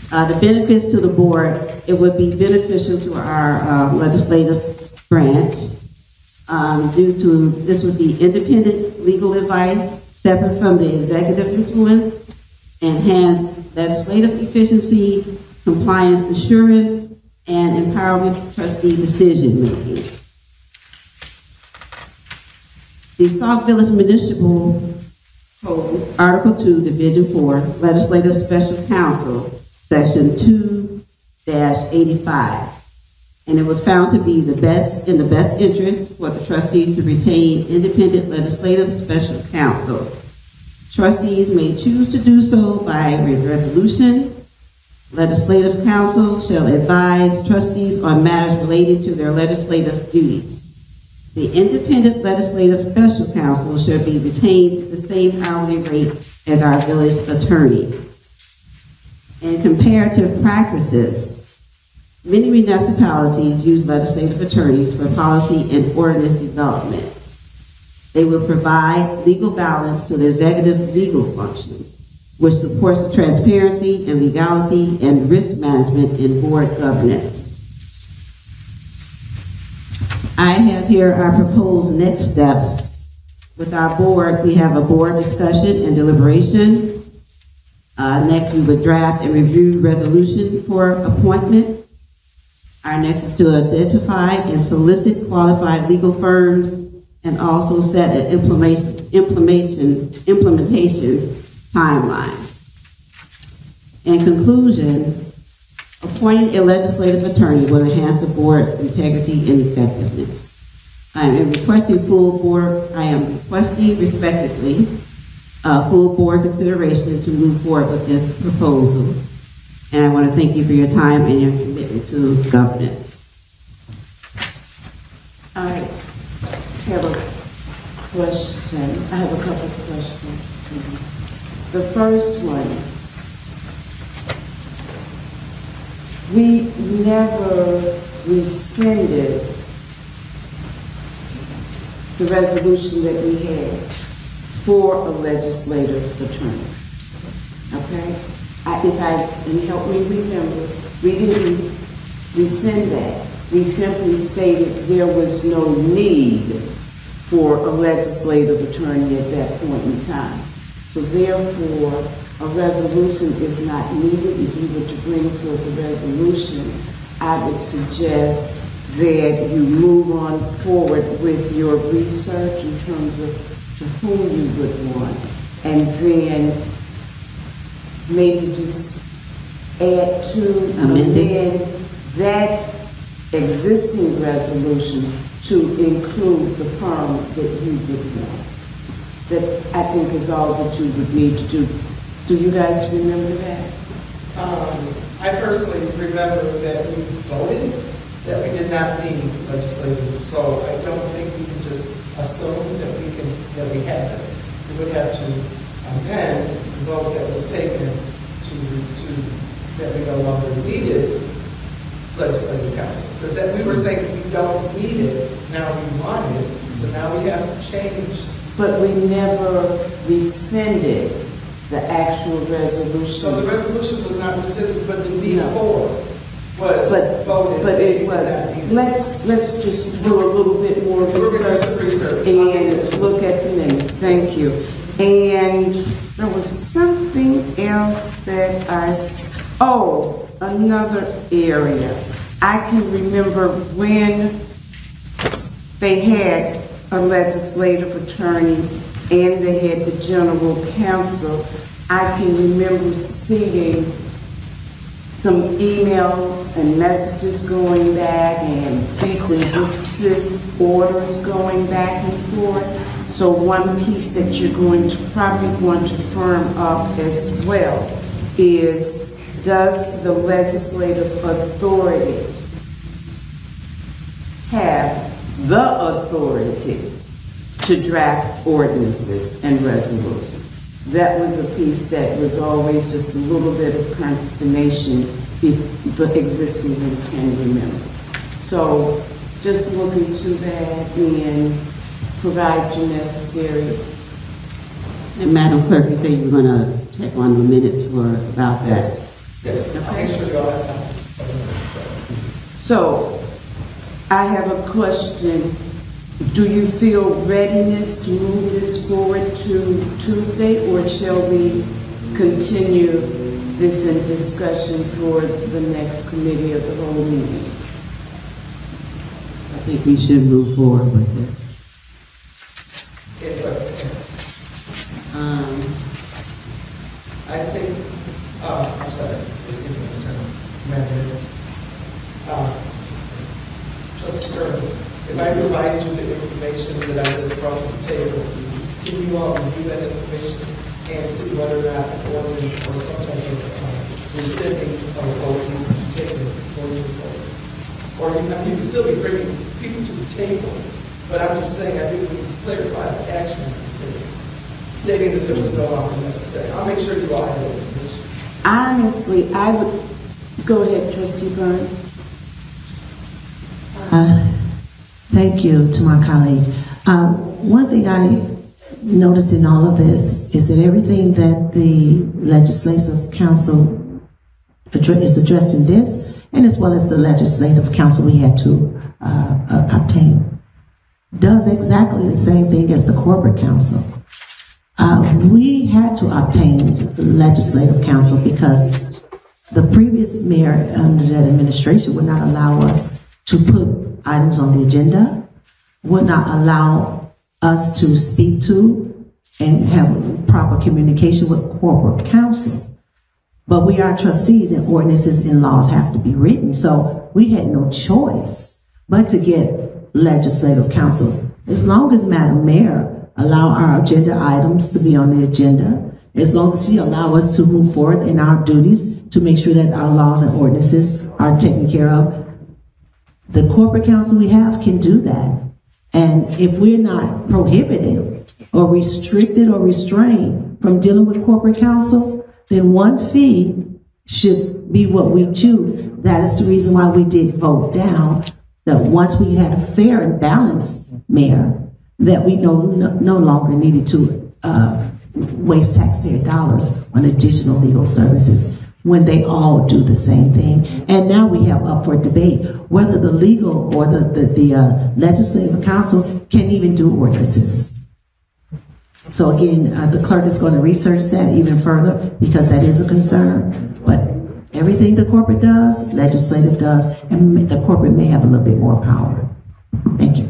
The benefits to the board, it would be beneficial to our legislative branch due to this would be independent legal advice, separate from the executive influence, enhanced legislative efficiency, compliance assurance, and empowering trustee decision making. The Sauk Village Municipal Code, Article 2, Division 4, Legislative Special Counsel, Section 2-85. And it was found to be in the best interest for the trustees to retain independent legislative special counsel. Trustees may choose to do so by resolution. Legislative counsel shall advise trustees on matters relating to their legislative duties. The independent legislative special counsel should be retained at the same hourly rate as our village attorney. And comparative practices, many municipalities use legislative attorneys for policy and ordinance development. They will provide legal balance to the executive legal function, which supports transparency and legality and risk management in board governance. I have here our proposed next steps. With our board, we have a board discussion and deliberation. Next, we would draft and review resolution for appointment. Our next is to identify and solicit qualified legal firms and also set an implementation timeline. In conclusion, Appointing a legislative attorney will enhance the board's integrity and effectiveness. I am requesting respectively full board consideration to move forward with this proposal. And I want to thank you for your time and your commitment to governance. I have a question. I have a couple of questions. The first one, we never rescinded the resolution that we had for a legislative attorney. Okay? And help me remember, we didn't rescind that. We simply stated there was no need for a legislative attorney at that point in time. So therefore, a resolution is not needed. If you were to bring forth a resolution, I would suggest that you move on forward with your research in terms of to whom you would want, and then maybe just add to amend that existing resolution to include the firm that you would want. That I think is all that you would need to do. Do you guys remember that? I personally remember that we voted that we did not need legislative, so I don't think we can just assume that we have it. We would have to amend the vote that was taken to that we no longer needed legislative counsel. Because that we were saying we don't need it, now we want it, so now we have to change. But we never rescinded the actual resolution. So the resolution was not rescinded, but the need for was voted. But it was. Let's just do a little bit more research and look at the minutes. Thank you. And there was something else that another area. I can remember when they had a legislative attorney and they had the general counsel. I can remember seeing some emails and messages going back and cease and desist orders going back and forth. So one piece that you're going to probably want to firm up as well is, does the legislative authority have the authority to draft ordinances and resolutions? That was a piece that was always just a little bit of consternation if the existing one can remember. So just look into that and provide your necessary. And Madam Clerk, you said you were going to check on the minutes about that. Yes. Okay. Sure you all have. So I have a question. Do you feel readiness to move this forward to Tuesday, or shall we continue this in discussion for the next committee of the whole meeting? I think we should move forward with this. I think, I'm sorry, just give me a minute. Trustee Burgess, if I provide you the information that I just brought to the table, can you all review that information and see whether or not the ordinance or some type of rescinding of vote needs to be taken before you vote? Or you can still be bringing people to the table, but I'm just saying I think we can clarify the action that was taken, stating that there was no longer necessary. I'll make sure you all have that information. Honestly, I would go ahead, Trustee Burns. Thank you to my colleague. One thing I noticed in all of this is that everything that the Legislative Council is addressed in this, and as well as the Legislative Council we had to obtain, does exactly the same thing as the Corporate Council. We had to obtain Legislative Council because the previous mayor under that administration would not allow us to put items on the agenda, would not allow us to speak to and have proper communication with corporate counsel. But we are trustees, and ordinances and laws have to be written. So we had no choice but to get legislative counsel. As long as Madam Mayor allow our agenda items to be on the agenda, as long as she allow us to move forward in our duties to make sure that our laws and ordinances are taken care of, the corporate counsel we have can do that. And if we're not prohibited or restricted or restrained from dealing with corporate counsel, then one fee should be what we choose. That is the reason why we did vote down that once we had a fair and balanced mayor, that we no longer needed to waste taxpayer dollars on additional legal services when they all do the same thing. And now we have up for debate whether the legal or the legislative council can even do ordinances. So again, the clerk is going to research that even further because that is a concern. But everything the corporate does, legislative does, and the corporate may have a little bit more power. Thank you.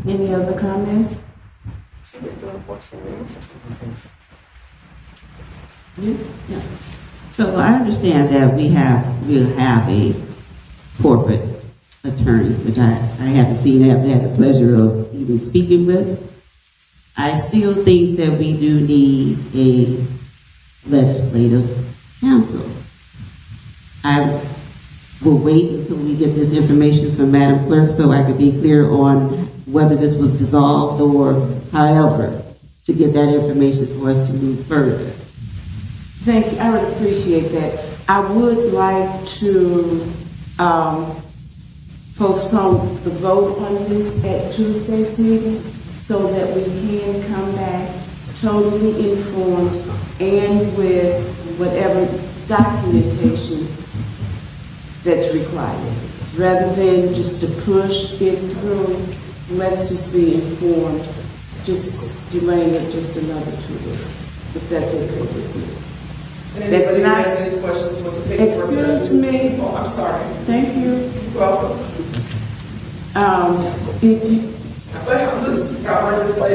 Any other comments? Yeah. So I understand that we'll have a corporate attorney, which I haven't seen, I haven't had the pleasure of even speaking with. I still think that we do need a legislative counsel. I will wait until we get this information from Madam Clerk so I can be clear on whether this was dissolved or however to get that information for us to move further. Thank you. I would appreciate that. I would like to postpone the vote on this at Tuesday's meeting so that we can come back totally informed and with whatever documentation that's required. Rather than just to push it through, let's just be informed, just delaying it just another 2 weeks, if that's okay with you. And anybody has any questions with the paperwork? Excuse me. Oh, I'm sorry. Thank you. You're welcome. If you, Listen, I wanted to say,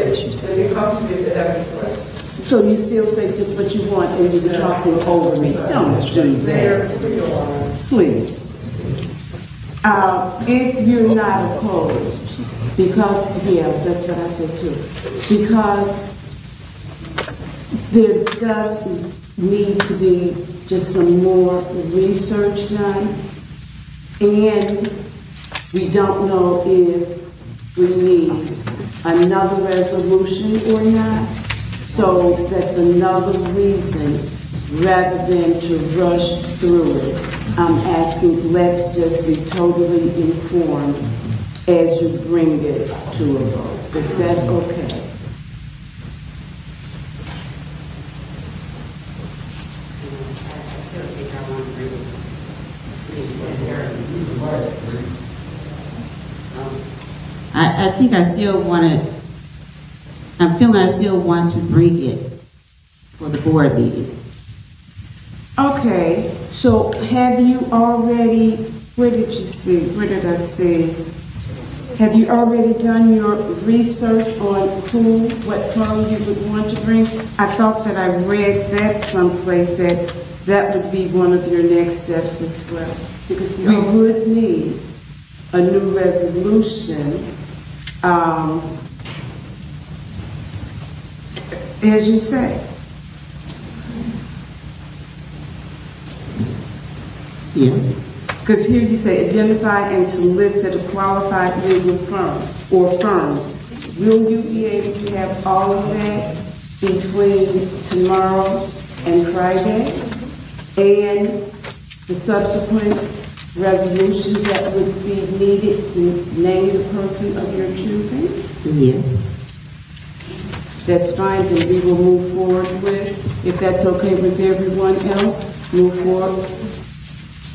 when you come to me if you have any questions. so you still say just what you want and you're talking over me. Don't do that. Please. If you're not opposed, because, yeah, that's what I said too. Because there does need to be just some more research done. And we don't know if we need another resolution or not. So that's another reason, rather than to rush through it, I'm asking, let's just be totally informed as you bring it to a vote. Is that okay? I think I still want to, I'm feeling I still want to bring it for the board meeting. Okay, so have you already, where did I see? Have you already done your research on what firm you would want to bring? I thought that I read that someplace that would be one of your next steps as well. Because you would need a new resolution, as you say. Yes. Because here you say, identify and solicit a qualified legal firm or firms. Will you be able to have all of that between tomorrow and Friday? And the subsequent resolution that would be needed to name the person of your choosing? Yes. That's fine, then we will move forward with, if that's okay with everyone else, move forward.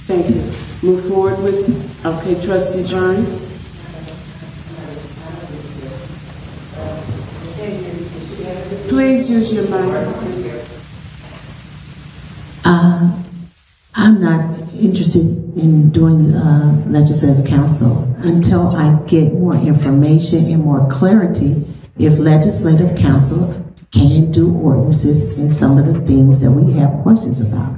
Thank you. Move forward with, okay, Trustee Burns. Please use your mic. I'm not interested in doing legislative council until I get more information and more clarity if legislative council can do ordinances and some of the things that we have questions about.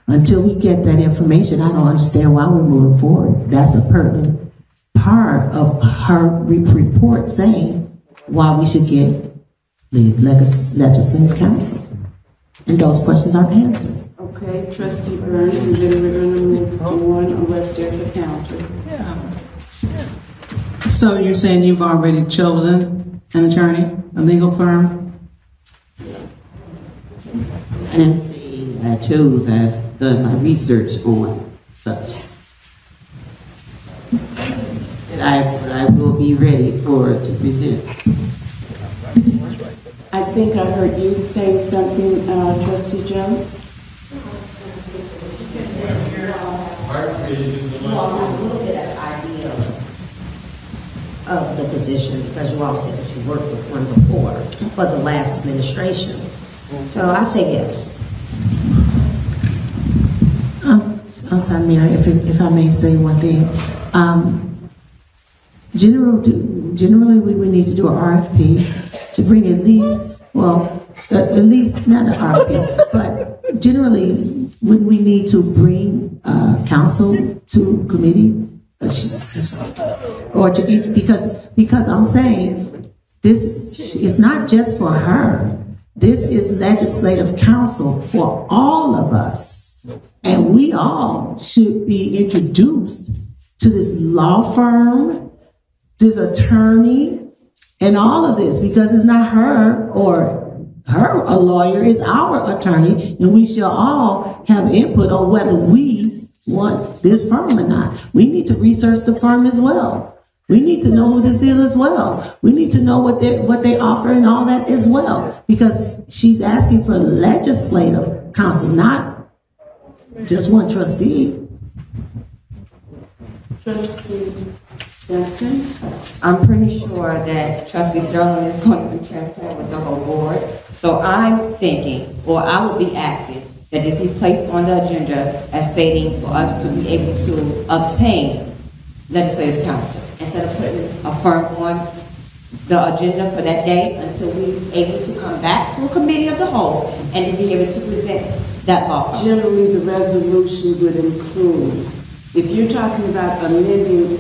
Until we get that information, I don't understand why we're moving forward. That's a pertinent part of her report saying why we should get the legislative council. And those questions aren't answered. Okay, Trustee Burns, and then we're going to move on unless there's a counter. So you're saying you've already chosen an attorney, a legal firm? I didn't say I chose, I've done my research on such. But I will be ready to present. I think I heard you saying something, Trustee Jones. Well, a little bit of idea of the position, because you all said that you worked with one before for the last administration. So I say yes. I'm sorry, Mayor, if I may say one thing. Generally, we would need to do an RFP to bring at least not an RFP, but generally, when we need to bring counsel to committee, or to, because I'm saying this is not just for her. This is legislative counsel for all of us, and we all should be introduced to this law firm, this attorney, and all of this, because it's not her or her a lawyer, it's our attorney, and we shall all have input on whether we want this firm or not. We need to research the firm as well. We need to know who this is as well. We need to know what they offer and all that as well, because she's asking for legislative counsel, not just one trustee. Trustee Johnson? I'm pretty sure that Trustee Sterling is going to be transparent with the whole board. So I'm thinking, or I would be asking, that this be placed on the agenda as stating for us to be able to obtain legislative counsel, instead of putting a firm on the agenda for that day until we're able to come back to a committee of the whole and to be able to present that law firm. Generally, the resolution would include, if you're talking about amending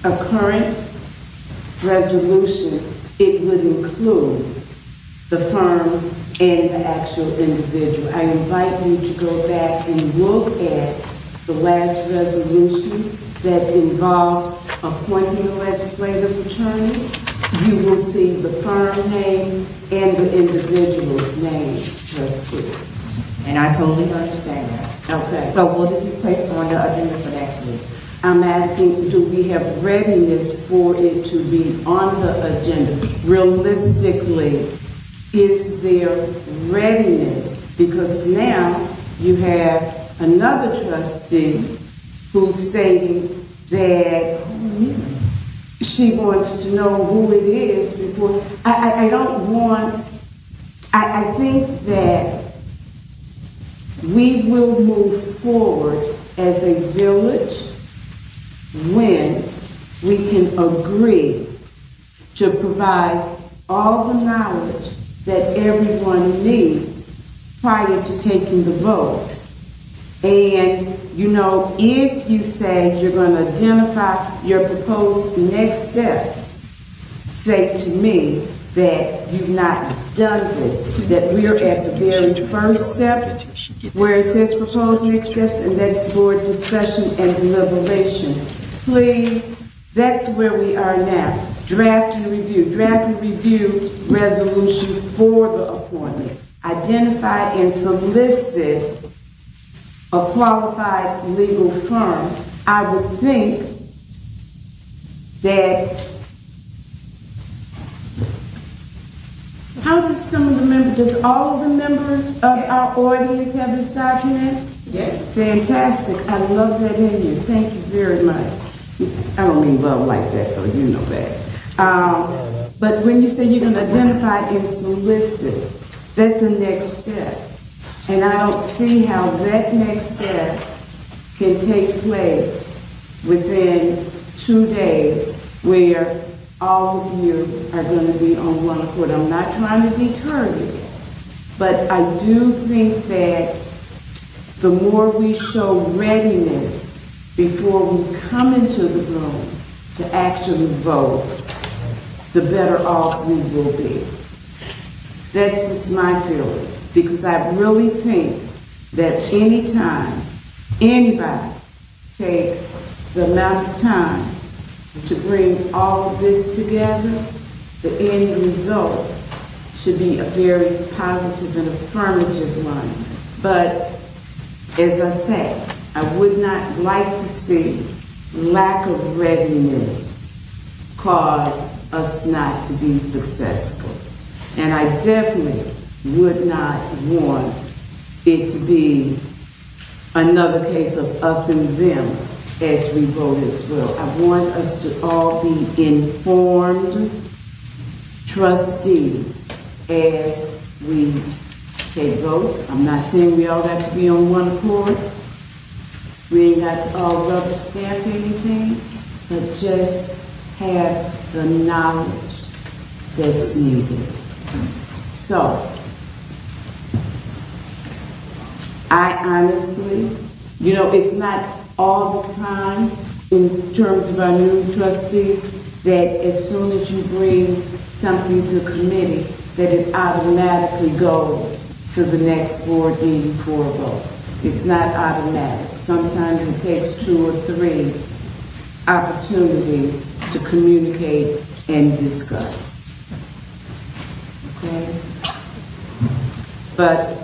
a current resolution, it would include the firm and the actual individual. I invite you to go back and look at the last resolution that involved appointing a legislative attorney. You will see the firm name and the individual's name, trustee. And I totally understand that. Okay. So will this be placed on the agenda for next week? I'm asking, do we have readiness for it to be on the agenda? Realistically, is there readiness? Because now you have another trustee who's stating that she wants to know who it is before. I think that we will move forward as a village when we can agree to provide all the knowledge that everyone needs prior to taking the vote. And, you know, if you say you're going to identify your proposed next steps, say to me that you've not done this, that we're at the very first step where it says proposed next steps, and that's board discussion and deliberation. Please, that's where we are now. Draft and review resolution for the appointment. Identify and solicit a qualified legal firm. I would think that, how does some of the members, does all of the members of our audience have this document? Yes. Fantastic. I love that in you. Thank you very much. I don't mean love like that, though. You know that. But when you say you're going to identify and solicit, that's a next step. And I don't see how that next step can take place within 2 days, where all of you are going to be on one accord. I'm not trying to deter you, but I do think that the more we show readiness before we come into the room to actually vote, the better off we will be. That's just my feeling, because I really think that anytime anybody take the amount of time to bring all of this together, the end result should be a very positive and affirmative one. But as I say, I would not like to see lack of readiness cause us not to be successful. And I definitely would not want it to be another case of us and them as we vote as well. I want us to all be informed trustees as we take votes. I'm not saying we all got to be on one accord. We ain't got to all rubber stamp anything, but just have the knowledge that's needed. So, I honestly, it's not all the time in terms of our new trustees that as soon as you bring something to committee that it automatically goes to the next board meeting for a vote. It's not automatic. Sometimes it takes 2 or 3 opportunities to communicate and discuss. Okay? But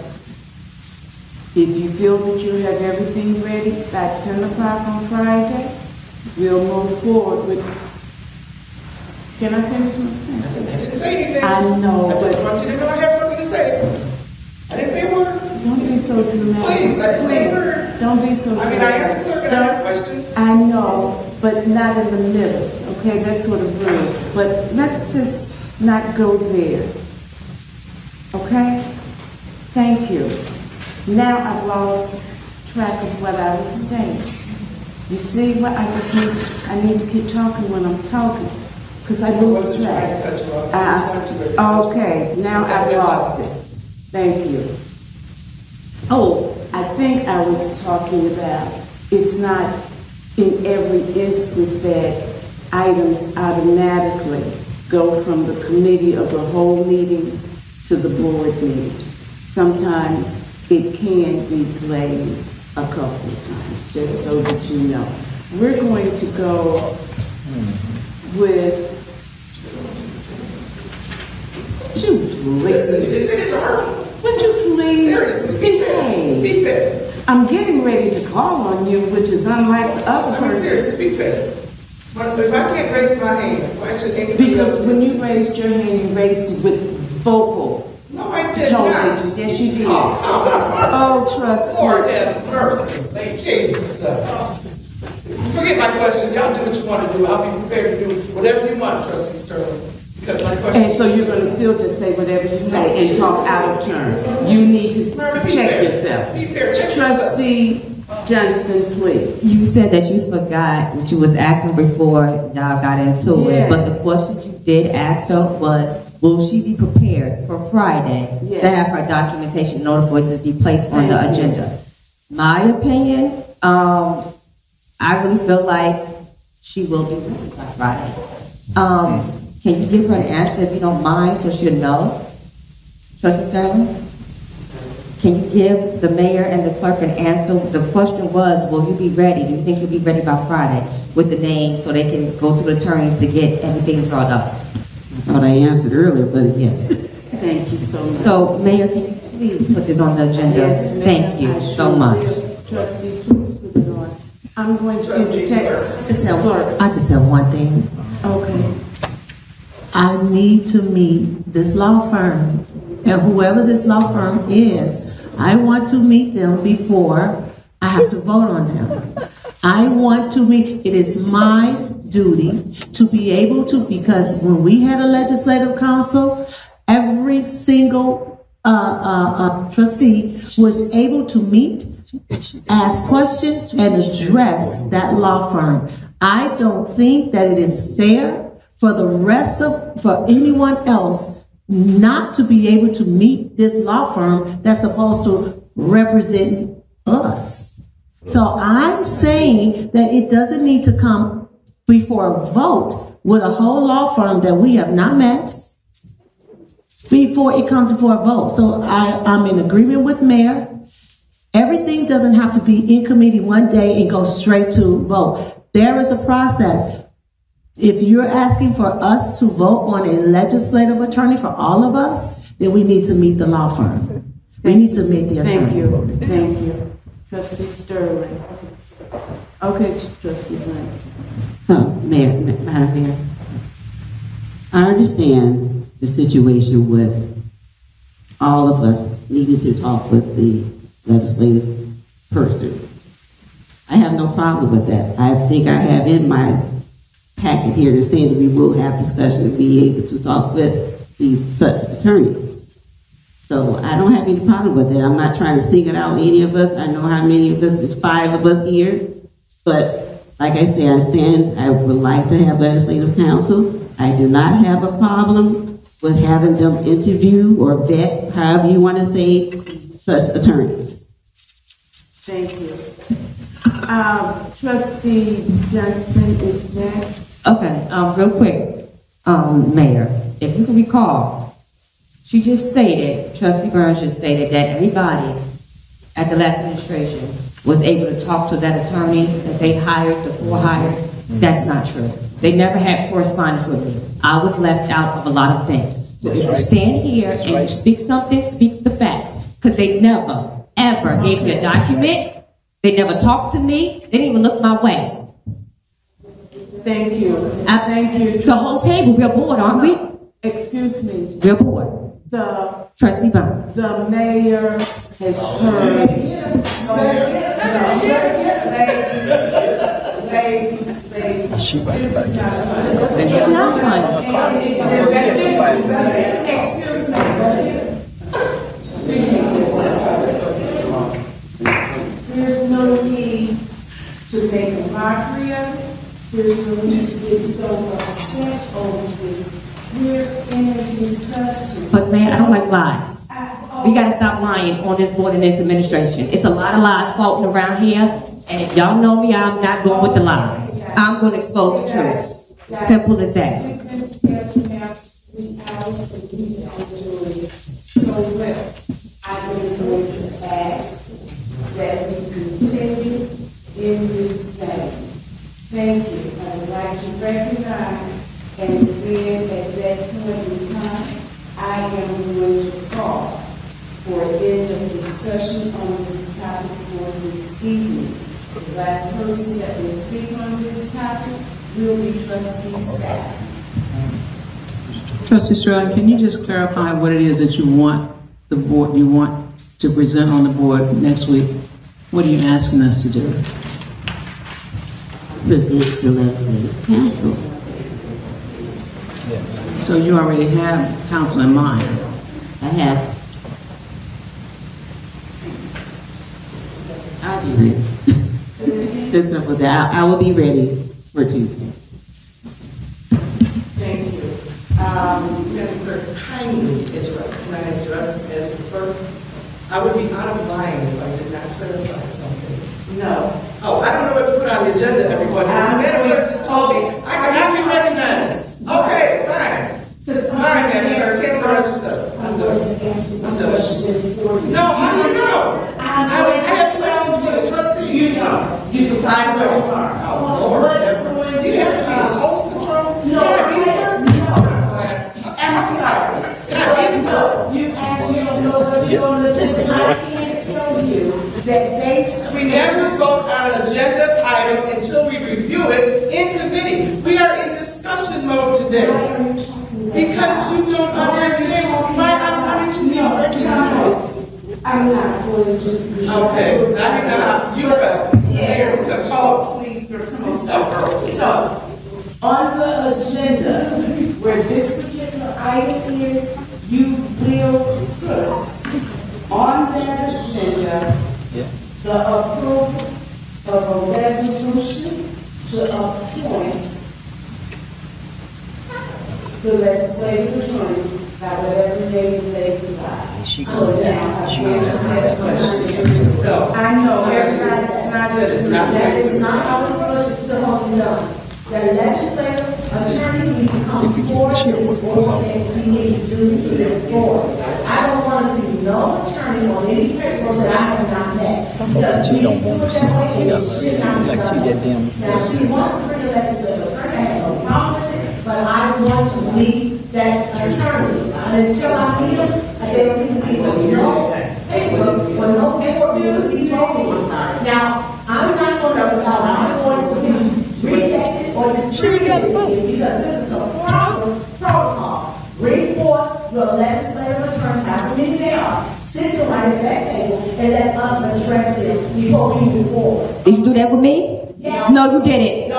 if you feel that you have everything ready by 10 o'clock on Friday, we'll move forward with. Can I finish my sentence? I didn't say anything. I know, I just but want you to know I have something to say. I didn't say a word. don't be so dramatic. Please, I didn't say a word. Don't be so I mean, dramatic. I am the clerk and I have questions. I know, but not in the middle, okay? That's sort of rude. But let's just not go there, okay? Thank you. Now I've lost track of what I was saying. You see what I need to keep talking when I'm talking, because I lose track. Okay, now I've lost it. Thank you. Oh, I think I was talking about it's not in every instance that items automatically go from the committee of the whole meeting to the board meeting. Sometimes it can be delayed a couple of times, just so that you know. We're going to go with would you please behave? Be fair. I'm getting ready to call on you, which is unlike the other person. Seriously, be fair. But if I can't raise my hand, why should anybody else? Because when you raised your hand, you raised it with vocal. No, I did not. Yes, you did. Oh, trustee. Lord have mercy. Thank Jesus. Forget my question. Y'all do what you want to do. I'll be prepared to do whatever you want, Trustee Sterling. Because my question. And so you're going to still just say whatever you say and talk out of turn. You need to check yourself. Be fair. Check Trustee Johnson, please. You said that you forgot what you was asking before y'all got into it, but the question you did ask her was, will she be prepared for Friday to have her documentation in order for it to be placed on the agenda? My opinion, I really feel like she will be ready by Friday. Can you give her an answer if you don't mind, so she'll know? Trustee Sterling? Can you give the mayor and the clerk an answer? The question was, will you be ready? Do you think you'll be ready by Friday with the names so they can go through the attorneys to get everything drawn up? I thought I answered earlier, but yes. Thank you so much. So, Mayor, can you please put this on the agenda? Yes, ma'am. Thank you so much. Trustee, please put it on. I'm going to entertain. I just have one thing. Okay. I need to meet this law firm, and whoever this law firm is, I want to meet them before I have to vote on them. I want to meet, it is my duty to be able to, because when we had a legislative council, every single trustee was able to meet, ask questions, and address that law firm. I don't think that it is fair for for anyone else not to be able to meet this law firm that's supposed to represent us. So I'm saying that it doesn't need to come before a vote with a whole law firm that we have not met before it comes before a vote. So I'm in agreement with Mayor. Everything doesn't have to be in committee one day and go straight to vote. There is a process. If you're asking for us to vote on a legislative attorney for all of us, then we need to meet the law firm. We need to meet the attorney. Thank you. Trustee Sterling. Okay, Trustee Blank. Madam Mayor, I understand the situation with all of us needing to talk with the legislative person. I have no problem with that. I think I have in my packet here to say that we will have discussion and be able to talk with these such attorneys. So I don't have any problem with that. I'm not trying to single out any of us. I know how many of us, there's 5 of us here. But like I say, I would like to have legislative counsel. I do not have a problem with having them interview or vet, however you want to say, such attorneys. Thank you. Trustee Johnson is next. Okay, real quick, Mayor, if you can recall, she just stated, Trustee Burns just stated that everybody at the last administration was able to talk to that attorney that they hired, the 4 hired. That's not true. They never had correspondence with me. I was left out of a lot of things. So if you stand here and you speak something, speak the facts. Because they never, ever gave me a document. They never talked to me. They didn't even look my way. Thank you. Thank you. The whole table, we're bored, aren't we? Excuse me. We're bored. Trustee Burns. The mayor has heard. Ladies. This is not funny. It's not funny. Excuse me. There's no need to make a mockery of it. There's no need to get so upset over this. We're in a discussion. But man, I don't like lies. We gotta stop lying on this board and this administration. It's a lot of lies floating around here, and if y'all know me, I'm not going with the lies. I'm going to expose the truth. Simple as that. We've been together now 3 hours and we are doing so well. I was going to ask that we continue in this vein. Thank you. I would like to recognize, and then at that point in time, I am going to call for an end of discussion on this topic for this evening. The last person that will speak on this topic will be Trustee Sapp. Trustee Sterling, can you just clarify what it is that you want the board, to present on the board next week? What are you asking us to do? Present the legislative counsel. So you already have counsel in mind? I have. I'll be ready. This simple that I will be ready for Tuesday. Thank you. Madam Clerk, kindly interrupt. Can I address as the clerk? I would be out of line if I did not clarify something. No. Oh, I don't know what to put on the agenda, everybody. Madam Clerk just told me I cannot be recognized. Okay, fine. All right, Madam Clerk, can't rush yourself. I'm going to answer the question for you. No, how do you know? I would ask questions for the trustee. You know. You can find out. Oh, Lord. You have to be in total control? No. I'm sorry. No. You asked, you don't know what you're on the agenda. I can't tell you that basically. We never vote on an agenda item until we review it in committee. We are in discussion mode today. Because you don't understand why I'm wanting to be recognized. I'm not going to. Okay, now you're right. Yes. Oh, please, so, on the agenda, where this particular item is, you will put on that agenda the approval of a resolution to appoint the legislative attorney by whatever name they provide. So now, I know everybody's not good. That is not how it's supposed to be done. The legislative attorney needs to come forward to this board and be introduced to this board. I don't want to see no attorney on any person that I have not met. She don't want to see. Like see that damn. Now, she wants to bring a legislative attorney. I have no problem with it, but I want to meet that attorney. Until I meet him, there needs to be no paper, or no excuse he voting. Now, I'm not going to allow my voice to be rejected or discriminated against because this is a proper protocol. Bring forth your legislative attorneys, however many they are, sit them right at that table and let us address them before we move forward. Did you do that with me? Yes. No, you didn't.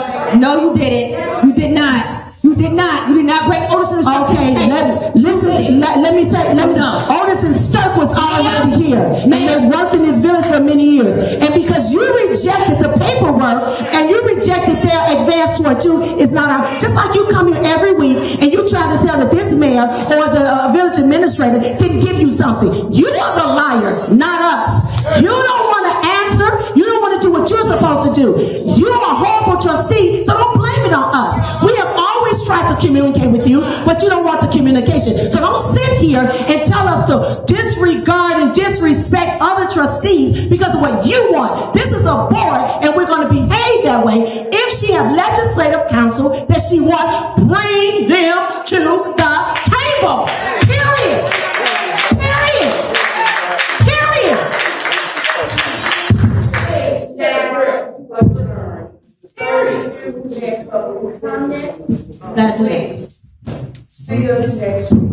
No, you didn't. You did not. You did not. You did not break Otis and Sturk. Okay, let me say, Otis and Sturk was already here, and they worked in this village for many years. And because you rejected the paperwork and you rejected their advance tour too, it's not out. Just like you come here every week and you try to tell that this mayor or the village administrator didn't give you something. You are the liar, not us. You don't want to answer. You don't want to do what you're supposed to do. You are a horrible trustee, so don't blame it on us. We have always tried to communicate with you, but you don't want the communication. So don't sit here and tell us to disregard and disrespect other trustees because of what you want. This is a board, and we're going to behave that way. If she have legislative counsel that she wants, bring them to the table. Period. Period. Period. Please see us next week.